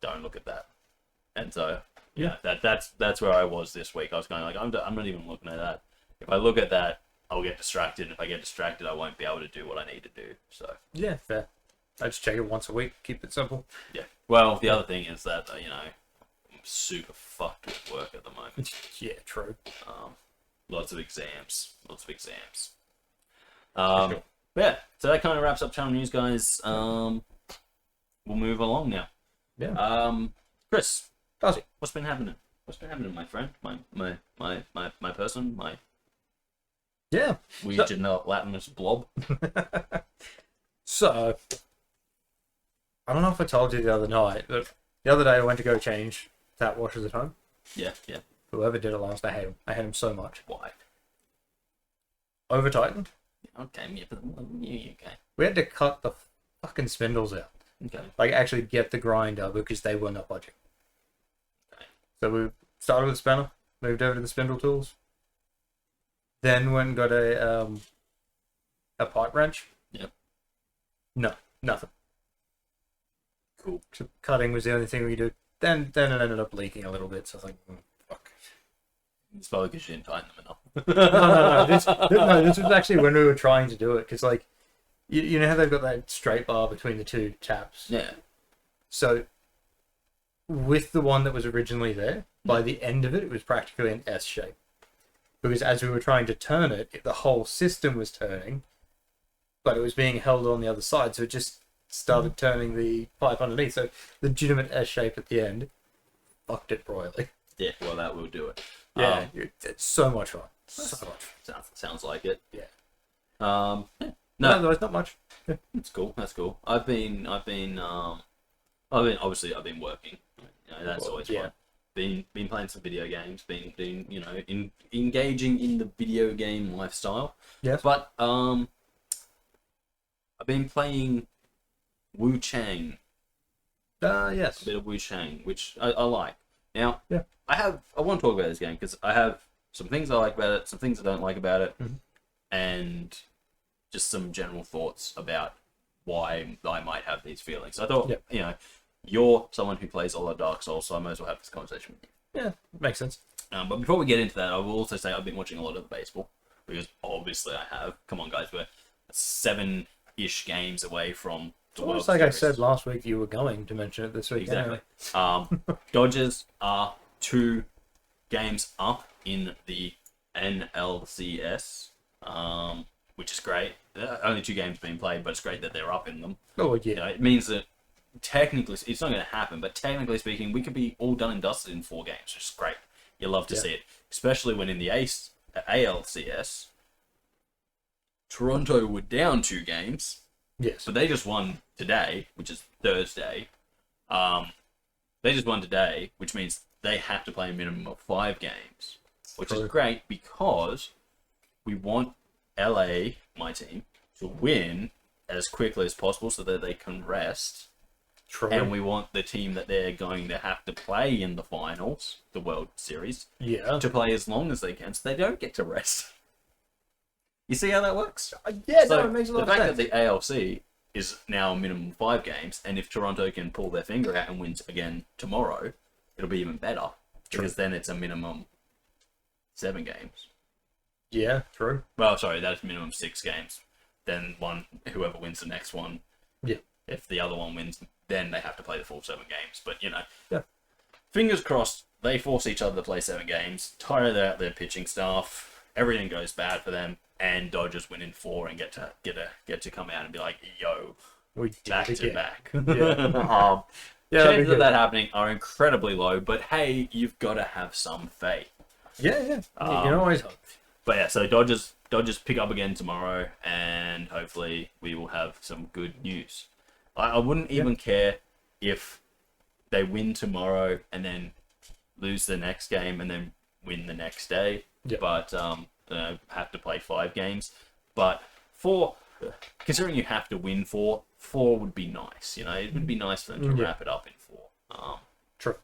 don't look at that. And so, yeah, that's where I was this week. I was going like, I'm not even looking at that. If I look at that, I'll get distracted. If I get distracted, I won't be able to do what I need to do. So yeah, fair. I just check it once a week. Keep it simple. Yeah. Well, the other thing is that you know, I'm super fucked with work at the moment. Yeah, true. Lots of exams. Sure. Yeah. So that kind of wraps up channel news, guys. We'll move along now. Yeah. Kris, Darcy, what's been happening? What's been happening, my friend? My person? My weird gelatinous blob? So, I don't know if I told you the other night, but the other day I went to go change tap washers at home. Yeah. Whoever did it last, I hate him. I hate him so much. Why? Over tightened. Okay, okay. We had to cut the fucking spindles out. Okay. Like, actually get the grinder because they were not budging. Okay. So we started with the spanner, moved over to the spindle tools, then went and got a pipe wrench. Yep. No, nothing. Cool. So cutting was the only thing we could do. Then it ended up leaking a little bit, so I was like, fuck. It's probably because you didn't tighten them enough. No. This was actually when we were trying to do it, because like, you know how they've got that straight bar between the two taps? Yeah. So, with the one that was originally there, by the end of it, it was practically an S shape. Because as we were trying to turn it, the whole system was turning, but it was being held on the other side, so it just started turning the pipe underneath. So, legitimate S shape at the end, fucked it royally. Yeah, well, that will do it. Yeah, it's so much fun. So much fun. Sounds like it. Yeah. No, Otherwise, not much. Yeah. That's cool. I've been obviously I've been working. You know, that's always fun. Been playing some video games. Been you know, engaging in the video game lifestyle. Yes. But I've been playing Wu Chang. Yes. A bit of Wu Chang, which I like. Now, yeah. I want to talk about this game because I have some things I like about it, some things I don't like about it, and just some general thoughts about why I might have these feelings. I thought, you know, you're someone who plays a lot of Dark Souls, so I might as well have this conversation with you. Yeah, makes sense. But before we get into that, I will also say I've been watching a lot of the baseball, because obviously I have. Come on, guys, we're 7-ish games away from the World It's like Series. I said last week, you were going to mention it this week. Exactly. Anyway. Dodgers are 2 games up in the NLCS, which is great. Only 2 games being played, but it's great that they're up in them. Oh, yeah. You know, it means that technically, it's not going to happen, but technically speaking, we could be all done and dusted in 4 games, which is great. You love to see it, especially when in the ALCS, Toronto were down 2 games, Yes. But they just won today, which is Thursday. They just won today, which means they have to play a minimum of 5 games, which is great because we want LA, my team, to win as quickly as possible so that they can rest. True. And we want the team that they're going to have to play in the finals, the World Series, to play as long as they can so they don't get to rest. You see how that works? Yeah, So no, it makes a lot of sense. the fact that the ALC is now minimum 5 games, and if Toronto can pull their finger out and wins again tomorrow, it'll be even better. True. Because then it's a minimum 7 games. Yeah, true. Well, sorry, that's minimum 6 games. Then whoever wins the next one. Yeah. If the other one wins, then they have to play the full 7 games. But, Yeah. Fingers crossed, they force each other to play 7 games, tire out their pitching staff, everything goes bad for them, and Dodgers win in 4 and get to come out and be like, yo, We back did to it back. Yeah. Yeah, Chances of that happening are incredibly low, but hey, you've got to have some faith. Yeah. You can always hope. But yeah, so Dodgers pick up again tomorrow, and hopefully we will have some good news. I wouldn't even care if they win tomorrow and then lose the next game and then win the next day. Yeah. But have to play 5 games. But 4, considering you have to win 4 would be nice. It would be nice for them to wrap it up in 4. True.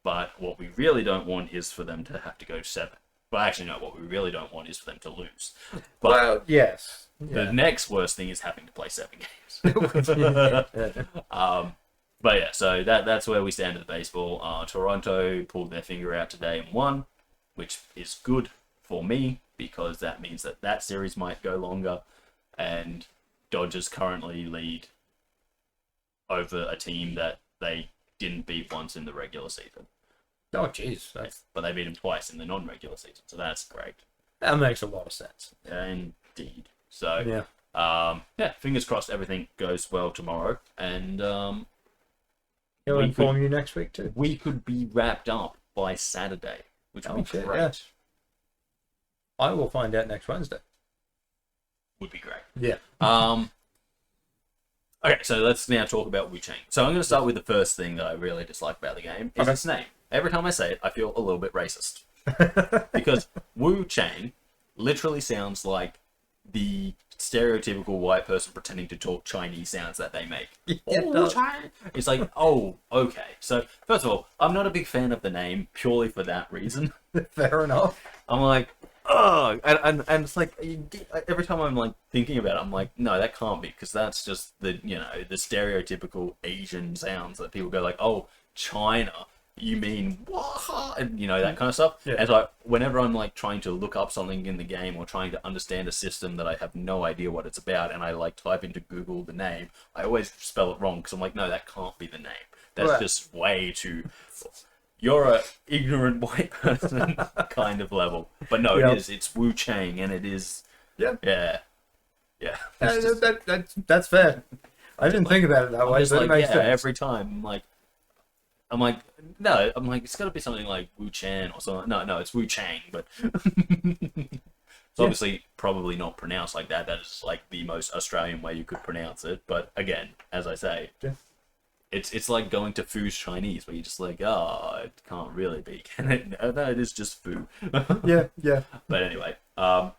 But what we really don't want is for them to have to go 7. Well, actually, no. What we really don't want is for them to lose. But Well, yes. the next worst thing is having to play 7 games. Yeah. But yeah, so that's where we stand at the baseball. Toronto pulled their finger out today and won, which is good for me because that means that series might go longer, and Dodgers currently lead over a team that they didn't beat once in the regular season. Oh, jeez. But they beat them twice in the non-regular season, so that's great. That makes a lot of sense. Indeed. So, Yeah. fingers crossed everything goes well tomorrow, and He'll inform you next week, too. we could be wrapped up by Saturday, which would be great. Yeah. I will find out next Wednesday. Would be great. Yeah. Okay, so let's now talk about Wu Chang. So I'm going to start with the first thing that I really dislike about the game is its name. Every time I say it, I feel a little bit racist. Because Wu Chang literally sounds like the stereotypical white person pretending to talk Chinese sounds that they make. Wu Chang! It's like, oh, okay. So, first of all, I'm not a big fan of the name purely for that reason. Fair enough. I'm like, oh, and it's like every time I'm like thinking about it, I'm like, no, that can't be, because that's just the the stereotypical Asian sounds that people go like, oh, China, you mean what? And that kind of stuff. Yeah. And so whenever I'm like trying to look up something in the game or trying to understand a system that I have no idea what it's about, and I like type into Google the name, I always spell it wrong because I'm like, no, that can't be the name. That's just way too. You're a ignorant white person kind of level. But no, it is. It's Wu Chang, and it is. Yeah. Yeah. Yeah. That's fair. I didn't think about it that way, but it makes sense. Every time, I'm like, no, it's got to be something like Wu Chan or something. No, it's Wu Chang, but it's obviously probably not pronounced like that. That is like the most Australian way you could pronounce it. But again, as I say, it's like going to Fu's Chinese, where you're just like, oh, it can't really be, can it? No, it is just Fu. Yeah. But anyway, so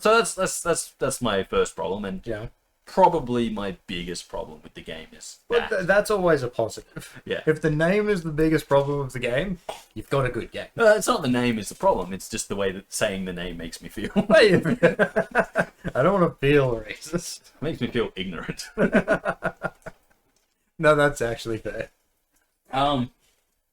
that's my first problem, and probably my biggest problem with the game is that. But that's always a positive. Yeah. If the name is the biggest problem of the game, you've got a good game. It's not the name is the problem. It's just the way that saying the name makes me feel. I don't want to feel racist. It makes me feel ignorant. No, that's actually fair.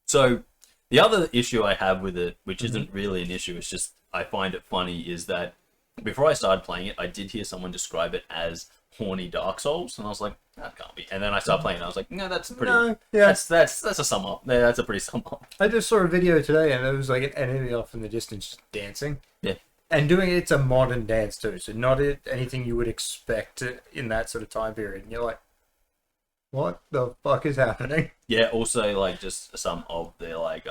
So the other issue I have with it, which isn't really an issue, it's just I find it funny, is that before I started playing it, I did hear someone describe it as horny Dark Souls, and I was like, that can't be. And then I started playing it, and I was like, no, that's pretty. No, yeah. That's a sum up. Yeah, that's a pretty sum up. I just saw a video today, and it was like an enemy off in the distance just dancing. Yeah. And doing it's a modern dance too, so not anything you would expect in that sort of time period. And you're like, what the fuck is happening? Yeah, also like just some of the like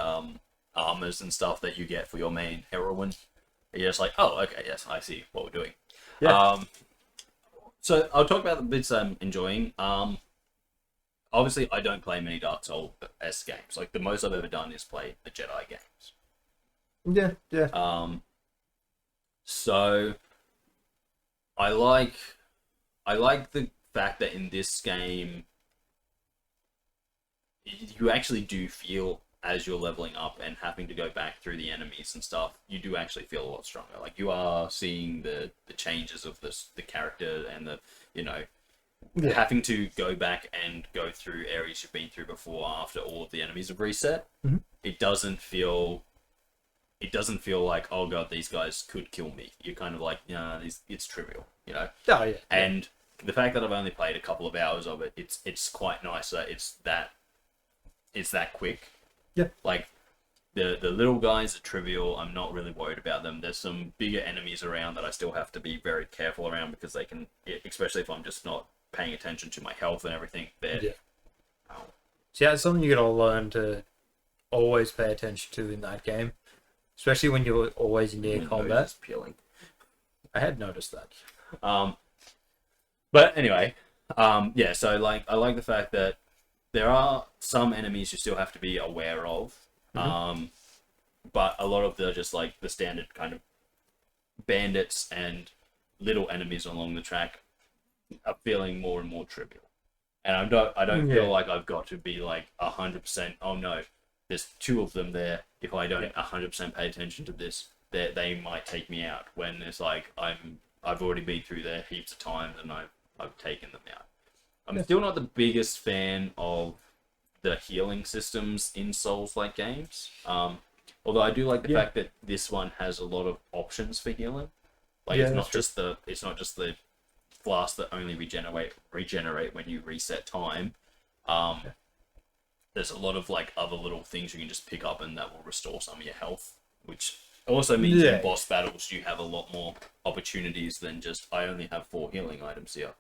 armors and stuff that you get for your main heroine. You're just like, oh, okay, yes, I see what we're doing. Yeah. So I'll talk about the bits I'm enjoying. Obviously, I don't play many Dark Souls-esque games. Like, the most I've ever done is play the Jedi games. Yeah. So I like the fact that in this game you actually do feel, as you're leveling up and having to go back through the enemies and stuff, you do actually feel a lot stronger. Like, you are seeing the changes of the character and the, you know, having to go back and go through areas you've been through before after all of the enemies have reset. Mm-hmm. It doesn't feel like, oh god, these guys could kill me. You're kind of like, yeah, it's trivial, you know. Oh yeah. And the fact that I've only played a couple of hours of it, it's quite nice that it's that quick. Yeah. Like, the little guys are trivial. I'm not really worried about them. There's some bigger enemies around that I still have to be very careful around, because they can, especially if I'm just not paying attention to my health and everything. Yeah. So yeah, it's something you gotta learn to always pay attention to in that game, especially when you're always in near combat. Peeling. I had noticed that. But anyway, yeah. So like, I like the fact that there are some enemies you still have to be aware of. Mm-hmm. But a lot of the just like the standard kind of bandits and little enemies along the track are feeling more and more trivial. And I don't feel like I've got to be like 100%. Oh no, there's two of them there. If I don't 100% pay attention to this, they might take me out. When it's like I've already been through there heaps of times and I've taken them out. I'm still not the biggest fan of the healing systems in Souls-like games. Although I do like the fact that this one has a lot of options for healing. Like, it's not just the flasks that only regenerate when you reset time. There's a lot of like other little things you can just pick up and that will restore some of your health, which also means in boss battles you have a lot more opportunities than just, I only have 4 healing items here.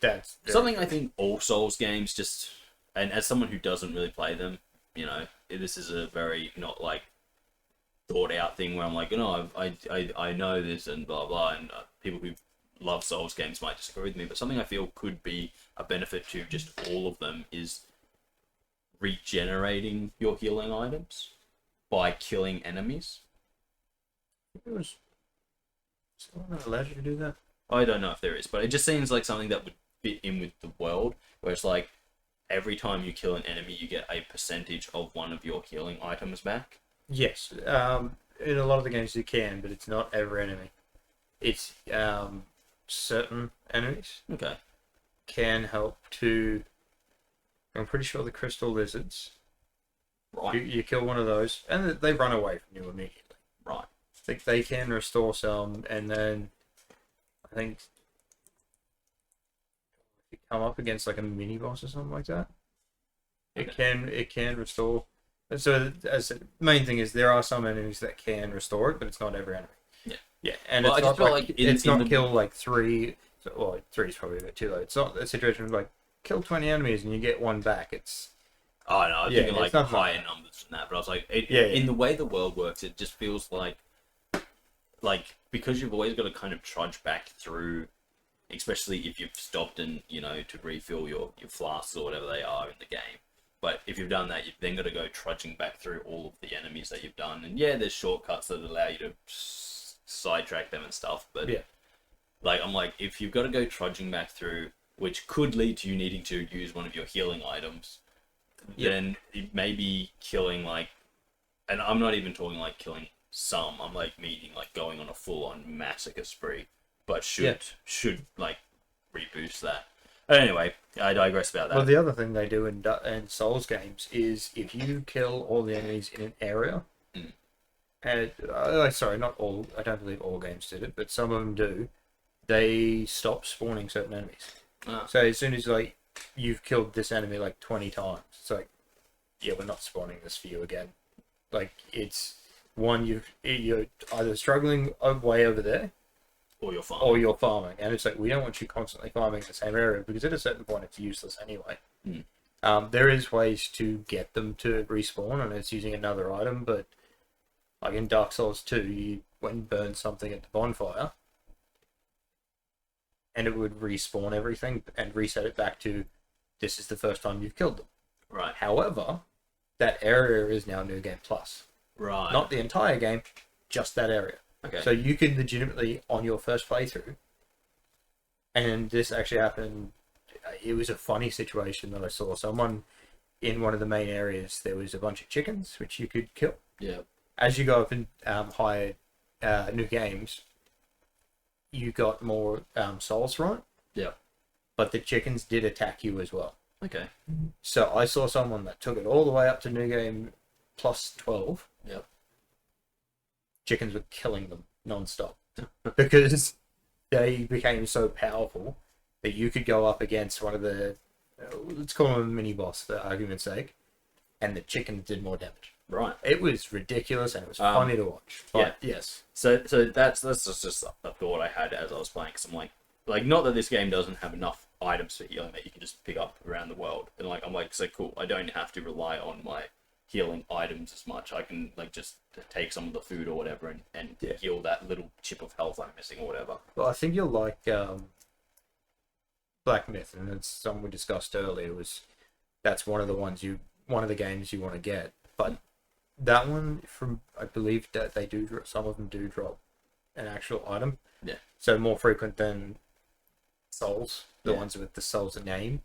That's something I think all Souls games just, and as someone who doesn't really play them, you know, this is a very not like thought out thing where I'm like, I know this and blah blah, and people who love Souls games might disagree with me, but something I feel could be a benefit to just all of them is regenerating your healing items by killing enemies. It was someone that allowed you to do that. I don't know if there is, but it just seems like something that would fit in with the world, where it's like every time you kill an enemy, you get a percentage of one of your healing items back. Yes, in a lot of the games you can, but it's not every enemy. It's certain enemies. Okay. Can help to. I'm pretty sure the crystal lizards. Right. You kill one of those, and they run away from you immediately. Right. I think they can restore some, and then I think if you come up against like a mini boss or something like that, it can restore. And so, as the main thing is, there are some enemies that can restore it, but it's not every enemy. Yeah, and well, it's I not just feel like it's not kill like 3. Well, 3 is probably a bit too low. It's not a situation of like kill 20 enemies and you get one back. It's oh no, I'm thinking like higher numbers than that. But I was like, in the way the world works, it just feels like because you've always got to kind of trudge back through, especially if you've stopped and to refill your flasks or whatever they are in the game. But if you've done that, you've then got to go trudging back through all of the enemies that you've done. And yeah, there's shortcuts that allow you to sidetrack them and stuff. But like, I'm like, if you've got to go trudging back through, which could lead to you needing to use one of your healing items, then it may be killing like, and I'm not even talking like killing some. I'm like meaning like going on a full-on massacre spree, but should like reboost that. Anyway, I digress about that. Well, the other thing they do in Souls games is if you kill all the enemies in an area, and sorry, not all. I don't believe all games did it, but some of them do. They stop spawning certain enemies. So as soon as like you've killed this enemy like 20 times, it's like, yeah, we're not spawning this for you again. Like, it's one you're either struggling way over there, or you're farming, and it's like, we don't want you constantly farming the same area, because at a certain point it's useless anyway. There is ways to get them to respawn, and it's using another item, but like in Dark Souls 2, when you burn something at the bonfire, and it would respawn everything and reset it back to this is the first time you've killed them. Right. However, that area is now New Game Plus. Right. Not the entire game, just that area. Okay. So you can legitimately, on your first playthrough, and this actually happened, it was a funny situation that I saw. Someone in one of the main areas, there was a bunch of chickens, which you could kill. Yeah. As you go up in higher new games, you got more souls from it. Yeah. But the chickens did attack you as well. Okay. So I saw someone that took it all the way up to New Game plus 12. Yep. Chickens were killing them non-stop because they became so powerful that you could go up against one of the, let's call them a mini boss for argument's sake, and the chickens did more damage. Right. It was ridiculous and it was funny to watch. But yes. So that's just a thought I had as I was playing, because I'm like not that this game doesn't have enough items for healing that you can just pick up around the world, and I'm like, so cool, I don't have to rely on my healing items as much. I can like just take some of the food or whatever and heal that little chip of health I'm missing or whatever. Well, I think you'll like Black Myth, and it's something we discussed earlier. That's one of the games you want to get, but that one, from I believe that some of them do drop an actual item. Yeah. So more frequent than Souls, the ones with the Souls name.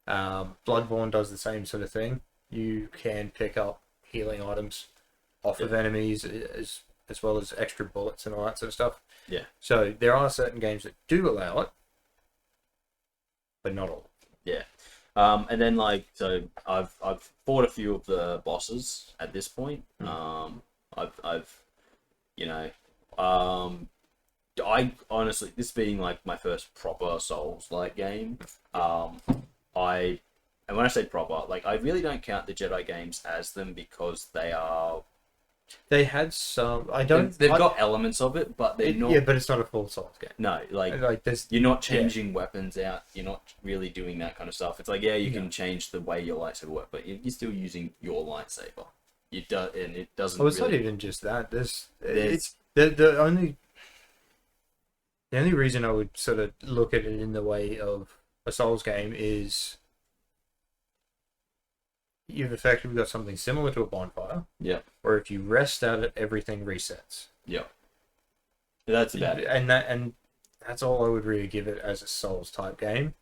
Bloodborne does the same sort of thing. You can pick up healing items off of enemies as well as extra bullets and all that sort of stuff. Yeah. So there are certain games that do allow it, but not all. Yeah. And then so I've fought a few of the bosses at this point. I've I honestly, this being like my first proper Souls-like game, and when I say proper, like I really don't count the Jedi games as them, because They had some. they've got elements of it, but they're not. Yeah, but it's not a full Souls game. No, like you're not changing weapons out. You're not really doing that kind of stuff. It's like, you can change the way your lightsaber works, but you're still using your lightsaber. And it doesn't. Well, it's not even just that. It's the only reason I would sort of look at it in the way of a Souls game is you've effectively got something similar to a bonfire. Yeah. Where if you rest at it, everything resets. Yeah. That's about it. And that's all I would really give it as a Souls type game.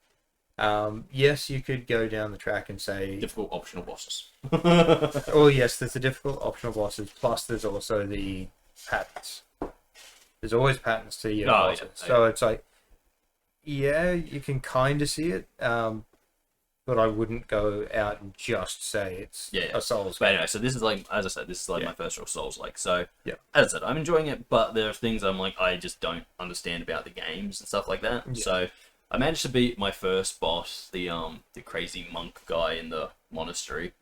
Yes, you could go down the track and say difficult optional bosses. Oh yes, there's the difficult optional bosses. Plus, there's also the patterns. There's always patterns to your bosses. Yeah. So it's like, you can kind of see it, but I wouldn't go out and just say it's a Souls game. But anyway, so this is like, as I said, this is like my first real Souls-like. So as I said, I'm enjoying it, but there are things I'm like, I just don't understand about the games and stuff like that. Yeah. So I managed to beat my first boss, the crazy monk guy in the monastery,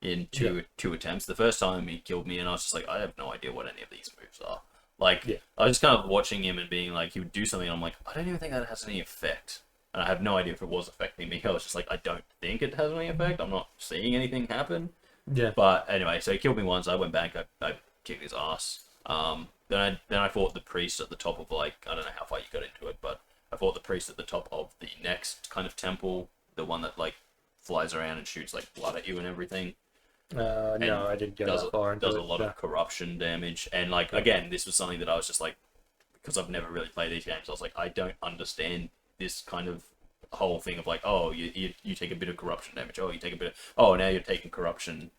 in two attempts. The first time he killed me, and I was just like, I have no idea what any of these moves are. Like, I was just kind of watching him and being like, he would do something, and I'm like, I don't even think that has any effect. And I have no idea if it was affecting me. I was just like, I don't think it has any effect. I'm not seeing anything happen. Yeah. But anyway, so he killed me once. I went back. I kicked his ass. Then I fought the priest at the top of, like, I don't know how far you got into it, but I fought the priest at the top of the next kind of temple, the one that like flies around and shoots like blood at you and everything. No, I didn't go that far into it. Does a lot of corruption damage, and like again, this was something that I was just like, because I've never really played these games, I was like, I don't understand this kind of whole thing of like, oh, you take a bit of corruption damage, oh, you take a bit of, oh, now you're taking corruption.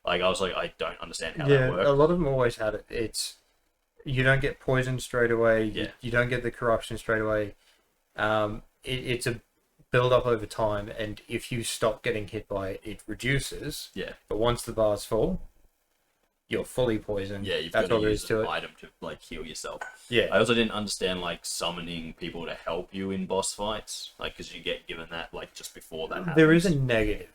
Like, I was like, I don't understand how that works. A lot of them always had it. It's, you don't get poisoned straight away. You don't get the corruption straight away. It's a build up over time, and if you stop getting hit by it, it reduces. Yeah. But once the bars fall, you're fully poisoned. Yeah, you've That's got all to there use is to an it. item to like heal yourself. Yeah. I also didn't understand like summoning people to help you in boss fights, like because you get given that like just before that happens. There is a negative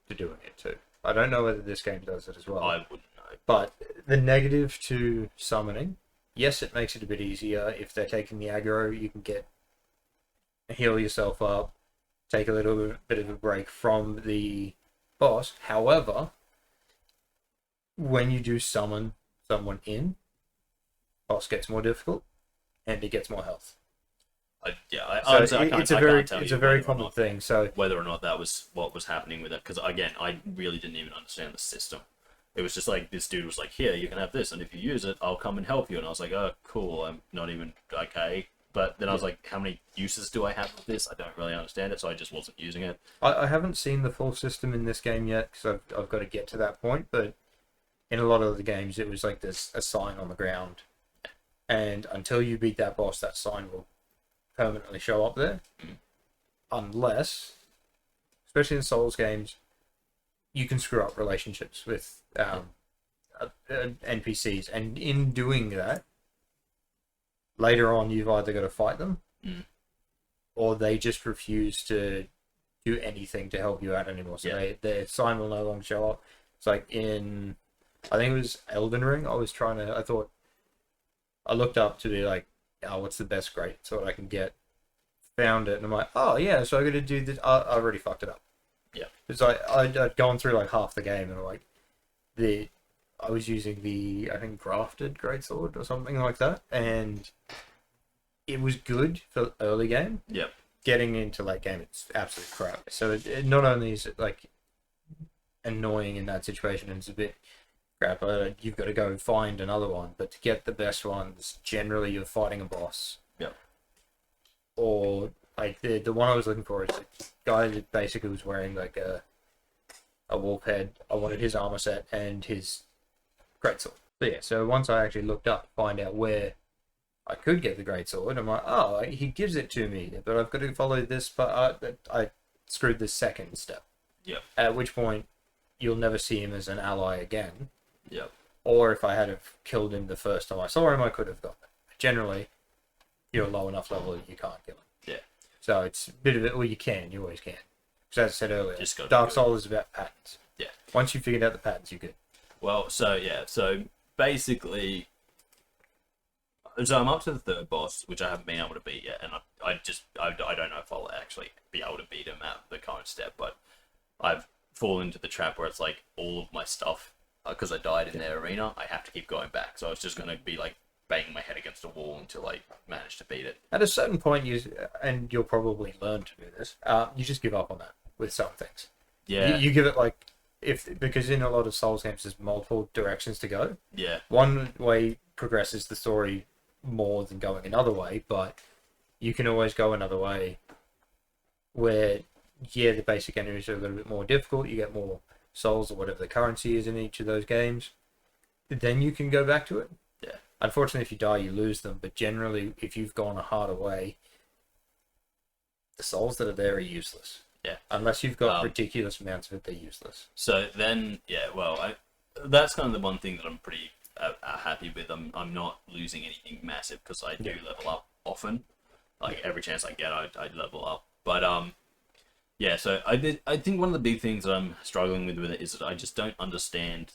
to doing it too. I don't know whether this game does it as well. I wouldn't know. But the negative to summoning, yes, it makes it a bit easier. If they're taking the aggro, you can heal yourself up, take a little bit of a break from the boss. However, when you do summon someone in, boss gets more difficult, and it gets more health. Honestly, it's a I very can't tell it's you a very whether or common not- thing. So whether or not that was what was happening with it, because again, I really didn't even understand the system. It was just like this dude was like, "Here, you can have this, and if you use it, I'll come and help you." And I was like, "Oh, cool. I'm not even okay." But then I was like, "How many uses do I have of this? I don't really understand it, so I just wasn't using it." I haven't seen the full system in this game yet because I've got to get to that point. But in a lot of the games, it was like there's a sign on the ground, and until you beat that boss, that sign will permanently show up there, unless, especially in Souls games, you can screw up relationships with NPCs, and in doing that, later on you've either got to fight them, or they just refuse to do anything to help you out anymore. So their sign will no longer show up. It's like in, I think it was Elden Ring. I looked up to be like, oh, what's the best greatsword I can get? Found it, and I'm like, oh yeah, so I got to do this. I already fucked it up. Yeah, it's like I'd gone through like half the game, and like I was using the, I think, grafted greatsword or something like that, and it was good for early game. Yep. Getting into late game, it's absolute crap. So it not only is it like annoying in that situation, and it's a bit crap. You've got to go find another one, but to get the best ones, generally you're fighting a boss. Yep. Or like the one I was looking for is a guy that basically was wearing like a wolf head. I wanted his armor set and his greatsword. So yeah, so once I actually looked up to find out where I could get the greatsword, I'm like, oh, he gives it to me, but I've got to follow this. But I screwed the second step. Yep. At which point, you'll never see him as an ally again. Yep. Or if I had have killed him the first time I saw him, I could have got him. Generally, you're a low enough level that you can't kill him. Yeah. So it's a bit of it. Well, you always can. Because as I said earlier, Just gotta Dark do it. Souls is about patterns. Yeah. Once you've figured out the patterns, you're good. Well, so basically, so I'm up to the third boss, which I haven't been able to beat yet, and I don't know if I'll actually be able to beat him at the current step, but I've fallen into the trap where it's like all of my stuff, because I died in their arena, I have to keep going back. So I was just going to be like banging my head against a wall until I managed to beat it. At a certain point, you'll probably learn to do this, you just give up on that with some things. Yeah. You give it like, because in a lot of Souls games, there's multiple directions to go. Yeah. One way progresses the story more than going another way, but you can always go another way where, yeah, the basic enemies are a little bit more difficult, you get more souls or whatever the currency is in each of those games, then you can go back to it. Yeah. Unfortunately, if you die, you lose them, but generally, if you've gone a harder way, the souls that are there are useless. Yeah. Unless you've got ridiculous amounts of it, they're useless. So then, yeah, well, that's kind of the one thing that I'm pretty happy with. I'm not losing anything massive because I do level up often. Like every chance I get, I level up. But yeah. So I think one of the big things that I'm struggling with it is that I just don't understand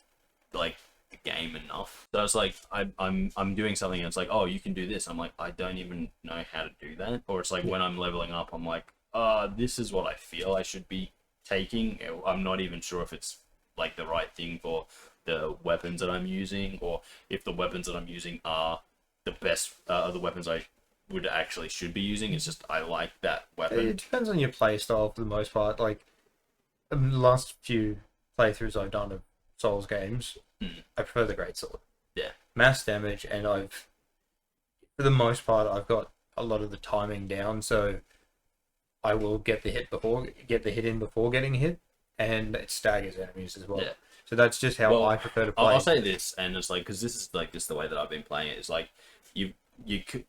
like the game enough. So it's like I'm doing something and it's like, oh, you can do this. I'm like, I don't even know how to do that. Or it's like when I'm leveling up, I'm like, this is what I feel I should be taking. I'm not even sure if it's like the right thing for the weapons that I'm using, or if the weapons that I'm using are the best the weapons I would actually should be using. It's just I like that weapon. It depends on your play style for the most part. Like the last few playthroughs I've done of Souls games, I prefer the greatsword. Yeah. Mass damage, and for the most part, I've got a lot of the timing down, so I will get the hit in before getting hit, and it staggers enemies as well. Yeah. So that's just how I prefer to play. I'll say this, and it's like, because this is like just the way that I've been playing it. It's like you could,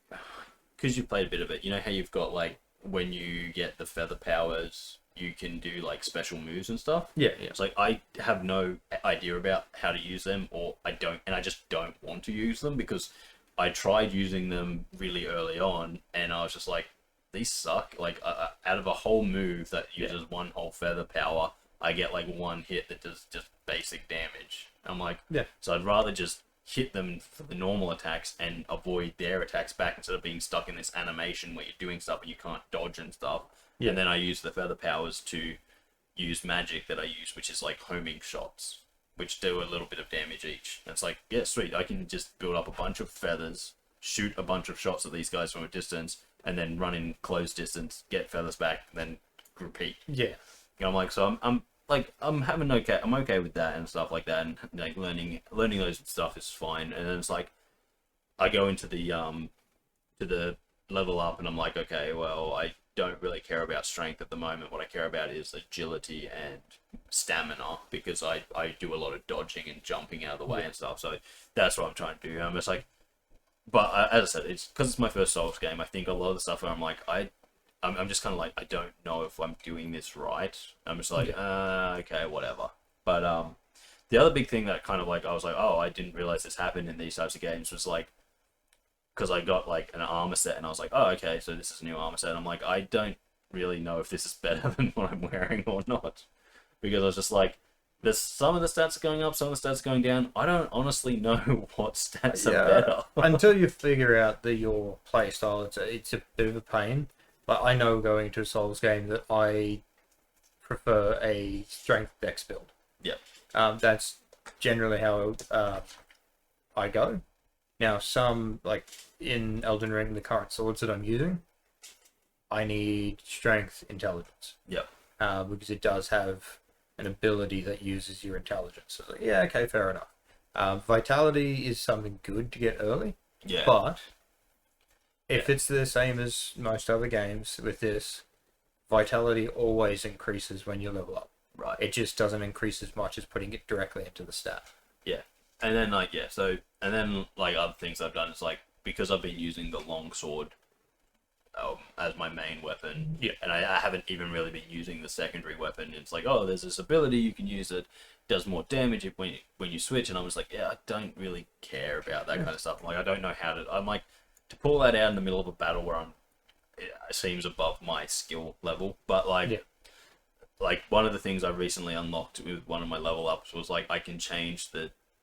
because you've played a bit of it. You know how you've got like when you get the feather powers, you can do like special moves and stuff. Yeah. It's like I have no idea about how to use them, or I just don't want to use them because I tried using them really early on, and I was just like, these suck. Like out of a whole move that uses one whole feather power, I get like one hit that does just basic damage. I'm like, so I'd rather just hit them for the normal attacks and avoid their attacks back instead of being stuck in this animation where you're doing stuff and you can't dodge and stuff. Yeah. And then I use the feather powers to use magic that I use, which is like homing shots, which do a little bit of damage each. And it's like, yeah, sweet. I can just build up a bunch of feathers, shoot a bunch of shots at these guys from a distance, and then run in close distance, get feathers back, and then repeat. Yeah. And I'm like, so I'm okay with that and stuff like that, and like learning those stuff is fine. And then it's like I go into the level up, and I'm like, okay, well, I don't really care about strength at the moment. What I care about is agility and stamina, because I do a lot of dodging and jumping out of the way and stuff. So that's what I'm trying to do. I'm just like, but as I said, it's because it's my first Souls game. I think a lot of the stuff where I'm like, I'm just kind of like, I don't know if I'm doing this right. I'm just like, okay, whatever. But the other big thing that kind of like, I was like, oh, I didn't realize this happened in these types of games, was like, because I got like an armor set, and I was like, oh, okay, so this is a new armor set. I'm like, I don't really know if this is better than what I'm wearing or not, because I was just like, there's some of the stats are going up, some of the stats are going down. I don't honestly know what stats are better. Until you figure out your play style, it's a bit of a pain. But I know going into a Souls game that I prefer a strength dex build. Yeah. That's generally how I go. Now, some, like in Elden Ring, the current swords that I'm using, I need strength intelligence. Yep. Because it does have an ability that uses your intelligence. So, like, yeah, okay, fair enough. Vitality is something good to get early. Yeah. But if it's the same as most other games with this, vitality always increases when you level up. Right. It just doesn't increase as much as putting it directly into the stat. Yeah. And then like, yeah, so, and then like other things I've done is like, because I've been using the longsword as my main weapon, and I haven't even really been using the secondary weapon. It's like, oh, there's this ability you can use that does more damage when you switch, and I was like, yeah, I don't really care about that kind of stuff. Like, I don't know how to. I'm like, to pull that out in the middle of a battle where it seems above my skill level, but like, like one of the things I recently unlocked with one of my level ups was like I can change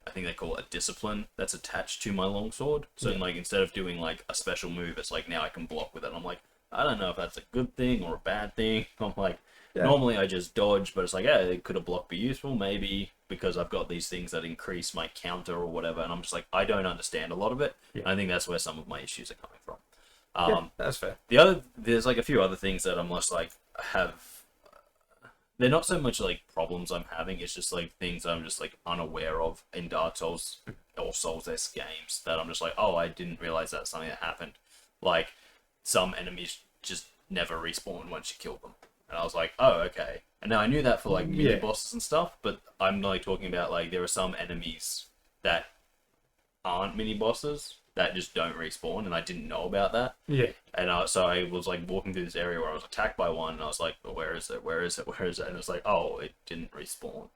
I think they call it a discipline that's attached to my longsword. So like, instead of doing like a special move, it's like now I can block with it. And I'm like, I don't know if that's a good thing or a bad thing. I'm like, normally I just dodge, but it's like, yeah, could a block be useful? Maybe, because I've got these things that increase my counter or whatever. And I'm just like, I don't understand a lot of it. I think that's where some of my issues are coming from. That's fair. There's like a few other things that I'm just like, they're not so much like problems I'm having, it's just like things I'm just like unaware of in Dark Souls or Souls-esque games that I'm just like, oh, I didn't realize that's something that happened. Like, some enemies just never respawn once you kill them. And I was like, oh, okay. And now I knew that for like mini bosses and stuff, but I'm like talking about like there are some enemies that aren't mini bosses that just don't respawn, and I didn't know about that. Yeah. And so I was like walking through this area where I was attacked by one, and I was like, well, where is it? Where is it? Where is it? And it's like, oh, it didn't respawn.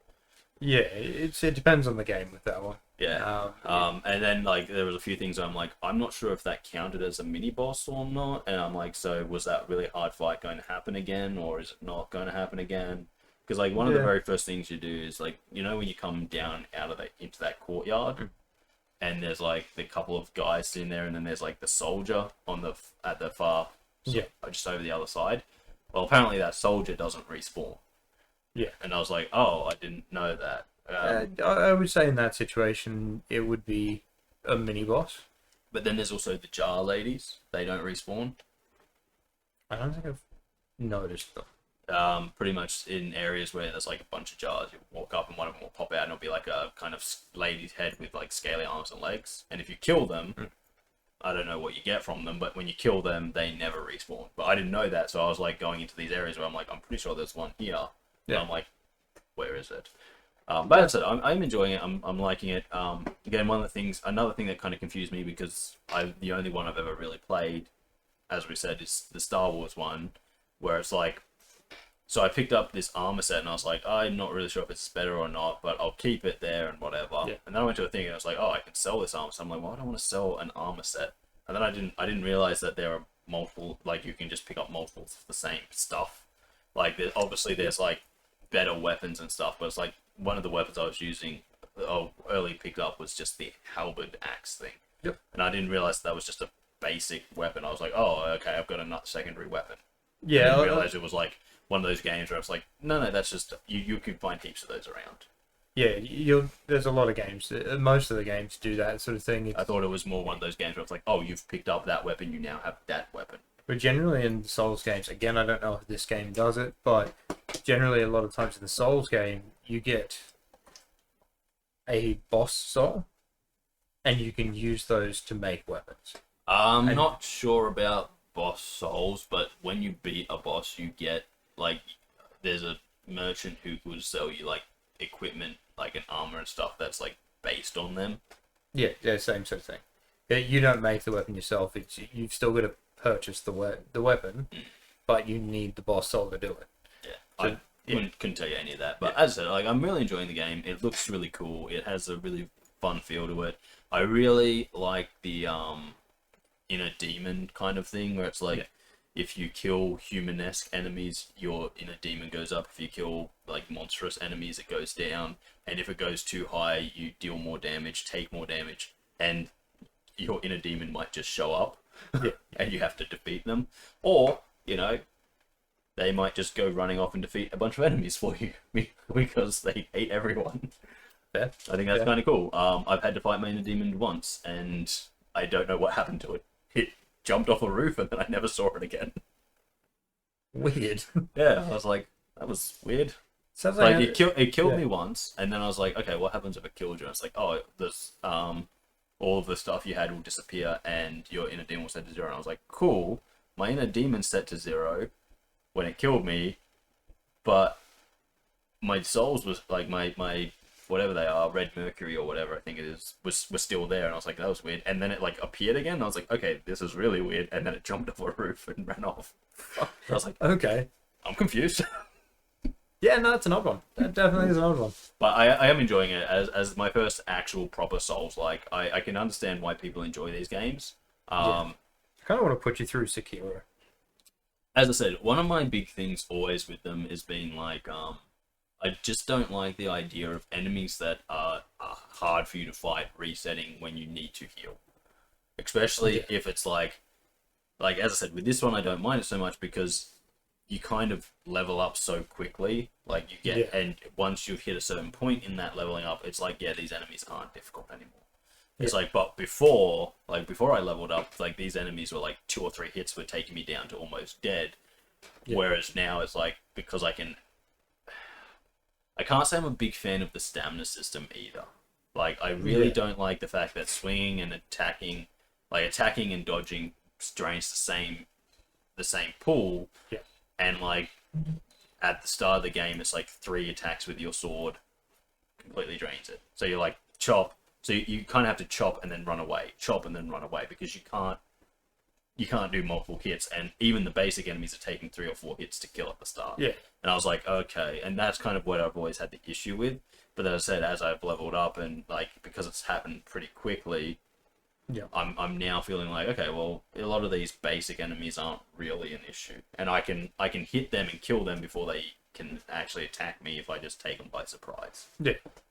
Yeah, it depends on the game with that one. Yeah. And then like there was a few things I'm like, I'm not sure if that counted as a mini boss or not. And I'm like, so was that really hard fight going to happen again, or is it not going to happen again? Because like one of the very first things you do is like, you know, when you come down out of into that courtyard, and there's like the couple of guys sitting there, and then there's like the soldier at the far, just over the other side. Well, apparently that soldier doesn't respawn. Yeah. And I was like, oh, I didn't know that. I would say in that situation, it would be a mini boss. But then there's also the jar ladies. They don't respawn. I don't think I've noticed them. Pretty much in areas where there's like a bunch of jars, you walk up and one of them will pop out, and it'll be like a kind of lady's head with like scaly arms and legs. And if you kill them, I don't know what you get from them, but when you kill them, they never respawn. But I didn't know that, so I was like going into these areas where I'm like, I'm pretty sure there's one here. Yeah. And I'm like, where is it? But that's it. I'm enjoying it. I'm liking it. Again, another thing that kind of confused me, because the only one I've ever really played, as we said, is the Star Wars one, where it's like, so I picked up this armor set and I was like, I'm not really sure if it's better or not, but I'll keep it there and whatever. Yeah. And then I went to a thing and I was like, oh, I can sell this armor. So I'm like, well, I don't want to sell an armor set. And then I didn't realize that there are multiple, like you can just pick up multiples of the same stuff. Like obviously there's like better weapons and stuff, but it's like one of the weapons I was using, early picked up was just the halberd axe thing. Yep. And I didn't realize that was just a basic weapon. I was like, oh, okay, I've got a secondary weapon. Yeah. I didn't realize it was like one of those games where it's like, no, that's just you can find heaps of those around. Yeah, there's a lot of games. Most of the games do that sort of thing. I thought it was more one of those games where it's like, oh, you've picked up that weapon, you now have that weapon. But generally in Souls games, again, I don't know if this game does it, but generally a lot of times in the Souls game, you get a boss soul, and you can use those to make weapons. I'm not sure about boss souls, but when you beat a boss, you get, like, there's a merchant who would sell you, like, equipment, like an armor and stuff that's, like, based on them. Yeah, same sort of thing. You don't make the weapon yourself. You've still got to purchase the weapon, but you need the boss soul to do it. Yeah, so, couldn't tell you any of that. But as I said, like, I'm really enjoying the game. It looks really cool. It has a really fun feel to it. I really like the inner demon kind of thing, where it's like, if you kill human-esque enemies, your inner demon goes up. If you kill, like, monstrous enemies, it goes down. And if it goes too high, you deal more damage, take more damage, and your inner demon might just show up, and you have to defeat them. Or, you know, they might just go running off and defeat a bunch of enemies for you, because they hate everyone. Yeah. I think that's kind of cool. I've had to fight my inner demon once, and I don't know what happened to it. It jumped off a roof, and then I never saw it again. Weird. Yeah, I was like, that was weird. Sounds Like, it killed me once, and then I was like, okay, what happens if it killed you? And it's like, oh, there's all of the stuff you had will disappear, and your inner demon will set to 0. And I was like, cool. My inner demon set to 0 when it killed me, but my souls was like my whatever they are, red mercury or whatever I think it is, was still there, and I was like, that was weird. And then it like appeared again, and I was like, okay, this is really weird. And then it jumped off a roof and ran off. I was like, okay, I'm confused. Yeah, no, it's an odd one. That definitely is an odd one. But I am enjoying it as my first actual proper Souls. Like, I can understand why people enjoy these games. I kind of want to put you through Sekiro. As I said, one of my big things always with them is being like, I just don't like the idea of enemies that are hard for you to fight resetting when you need to heal. Especially if it's like, as I said, with this one I don't mind it so much because you kind of level up so quickly. Like, you get, and once you've hit a certain point in that leveling up, it's like, yeah, these enemies aren't difficult anymore. It's like, but before I leveled up, like, these enemies were like 2 or 3 hits were taking me down to almost dead. Whereas now it's like, because I can't say I'm a big fan of the stamina system either. Like, I really don't like the fact that swinging and attacking and dodging drains the same pool. And like, at the start of the game, it's like 3 attacks with your sword completely drains it. So you're like, chop. So you kind of have to chop and then run away, chop and then run away, because you can't do multiple hits, and even the basic enemies are taking 3 or 4 hits to kill at the start. And I was like, okay, and that's kind of what I've always had the issue with. But as I said, as I've leveled up and like, because it's happened pretty quickly, I'm now feeling like, okay, well, a lot of these basic enemies aren't really an issue, and I can hit them and kill them before they can actually attack me if I just take them by surprise.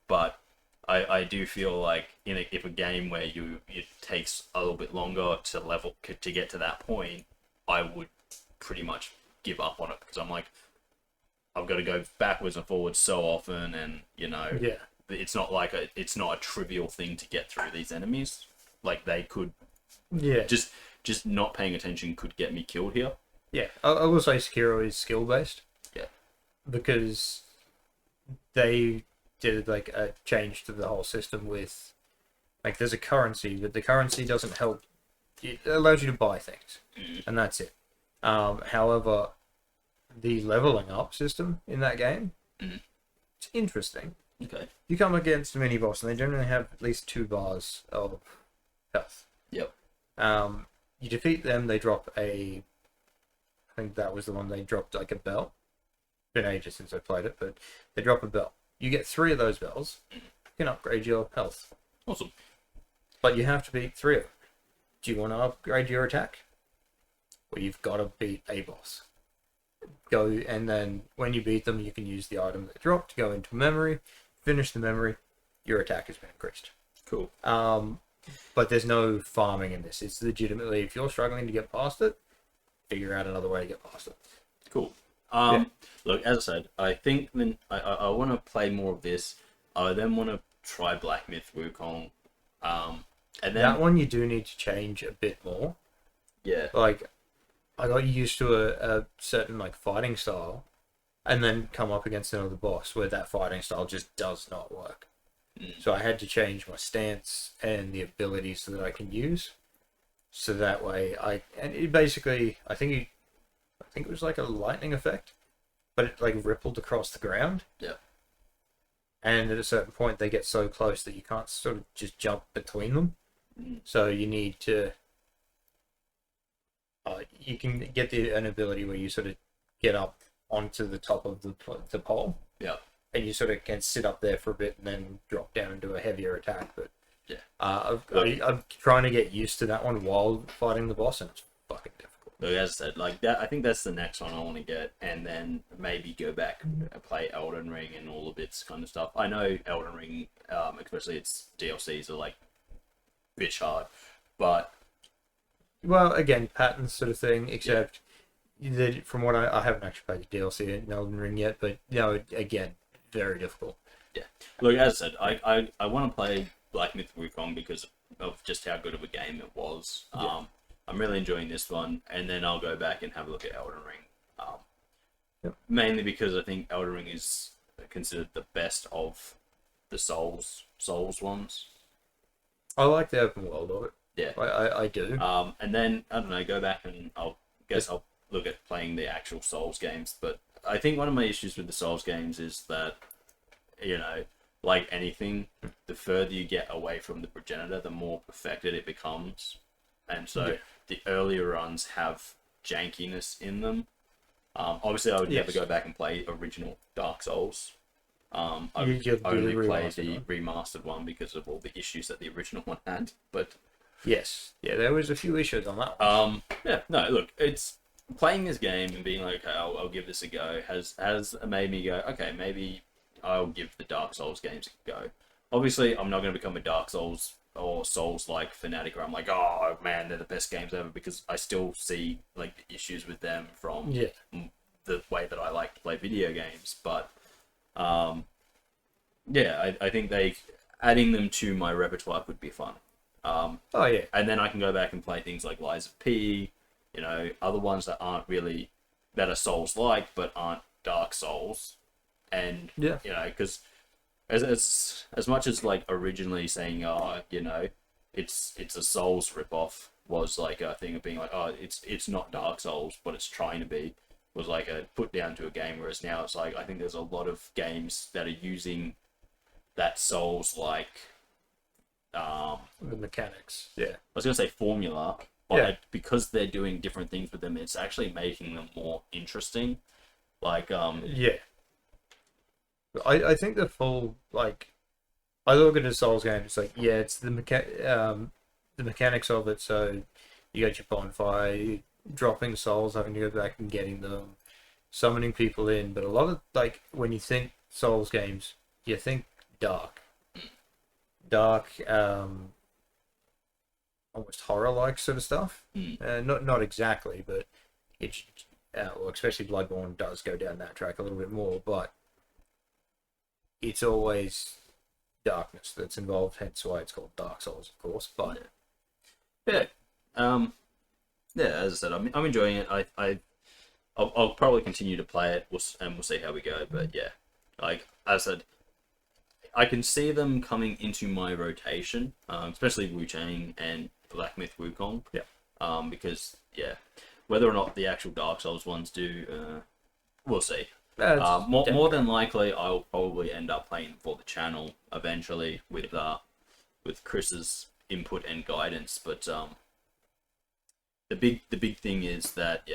But I do feel like if a game where it takes a little bit longer to get to that point, I would pretty much give up on it, because I'm like, I've got to go backwards and forwards so often, and it's not like it's not a trivial thing to get through these enemies. Like, they could just not paying attention could get me killed here. I will say Sekiro is skill based. Because they did like a change to the whole system with, like, there's a currency, but the currency doesn't help. It allows you to buy things, and that's it. However, the leveling up system in that game, it's interesting. You come against a mini boss, and they generally have at least 2 bars of health. You defeat them, they drop I think that was the one they dropped, like a bell. Been ages since I played it, but they drop a bell. You get 3 of those bells, you can upgrade your health. Awesome. But you have to beat 3 of them. Do you want to upgrade your attack? Well, you've got to beat a boss. And then when you beat them, you can use the item that dropped to go into memory, finish the memory, your attack has been increased. Cool. But there's no farming in this. It's legitimately, if you're struggling to get past it, figure out another way to get past it. Cool. Look, as I said, I think then I want to play more of this. I then want to try Black Myth Wukong. And then that one you do need to change a bit more. Like, I got used to a certain like fighting style, and then come up against another boss where that fighting style just does not work. So I had to change my stance and the abilities that I can use, so that way and it basically I think it was like a lightning effect, but it like rippled across the ground. Yeah. And at a certain point, they get so close that you can't sort of just jump between them. So you need to. You can get an ability where you sort of get up onto the top of the pole. Yeah. And you sort of can sit up there for a bit and then drop down and do a heavier attack. But yeah, I'm trying to get used to that one while fighting the boss, and it's fucking difficult. Look, as I said, like that, I think that's the next one I want to get, and then maybe go back and play Elden Ring and all of its kind of stuff. I know Elden Ring, especially its DLCs, are like bitch hard, but well, again, patterns sort of thing. Except that from what I haven't actually played the DLC in Elden Ring yet, but again, very difficult. Yeah. Look, as I said, I want to play Black Myth Wukong because of just how good of a game it was. Yeah. I'm really enjoying this one, and then I'll go back and have a look at Elden Ring. Yep. Mainly because I think Elden Ring is considered the best of the Souls ones. I like the open world of it. Yeah. I do. And then, I don't know, go back and I'll look at playing the actual Souls games. But I think one of my issues with the Souls games is that, you know, like anything, the further you get away from the progenitor, the more perfected it becomes. And so the earlier runs have jankiness in them. Obviously, I would never go back and play original Dark Souls. I would only play the remastered one because of all the issues that the original one had. But yes, there was a few issues on that one. No, look, it's playing this game and being like, okay, I'll give this a go has made me go, okay, maybe I'll give the Dark Souls games a go. Obviously, I'm not going to become a Dark Souls or Souls-like fanatic where I'm like, oh man, they're the best games ever, because I still see like the issues with them from the way that I like to play video games. But I think adding them to my repertoire would be fun. And then I can go back and play things like Lies of P, you know, other ones that aren't really, that are Souls-like but aren't Dark Souls. And you know, because as much as like originally saying, you know, it's a Souls ripoff was like a thing of being like, it's not Dark Souls, but it's trying to be, was like a put down to a game. Whereas now it's like, I think there's a lot of games that are using that Souls like the mechanics. I was gonna say formula, but because they're doing different things with them, it's actually making them more interesting. Like I think the full, like, I look at a Souls game, it's like, it's the mechanics of it. So you got your bonfire, you dropping souls, having to go back and getting them, summoning people in. But a lot of, like, when you think Souls games, you think dark, almost horror-like sort of stuff. Not exactly, but it's well, especially Bloodborne does go down that track a little bit more, but it's always darkness that's involved, hence why it's called Dark Souls, of course. But as I said, I'm enjoying it. I'll probably continue to play it, and we'll see how we go. But like as I said, I can see them coming into my rotation, especially Wu Chang and Black Myth Wukong. Because whether or not the actual Dark Souls ones do, we'll see. More than likely, I'll probably end up playing for the channel eventually with Kris's input and guidance. But the big thing is that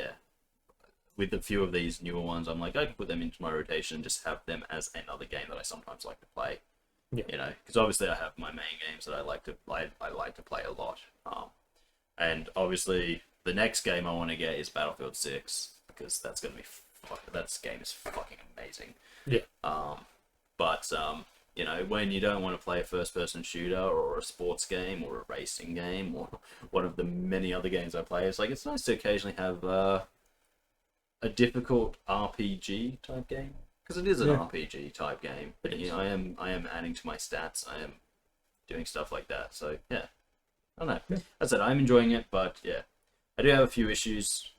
with a few of these newer ones, I'm like, I can put them into my rotation and just have them as another game that I sometimes like to play. You know, because obviously I have my main games that I like to play a lot. And obviously the next game I want to get is Battlefield 6, because that's gonna be that game is fucking amazing. But you know, when you don't want to play a first-person shooter or a sports game or a racing game or one of the many other games I play, it's like, it's nice to occasionally have a difficult RPG type game, because it is an RPG type game. You know, I am adding to my stats. I am doing stuff like that. So I don't know. As I said, I'm enjoying it, but I do have a few issues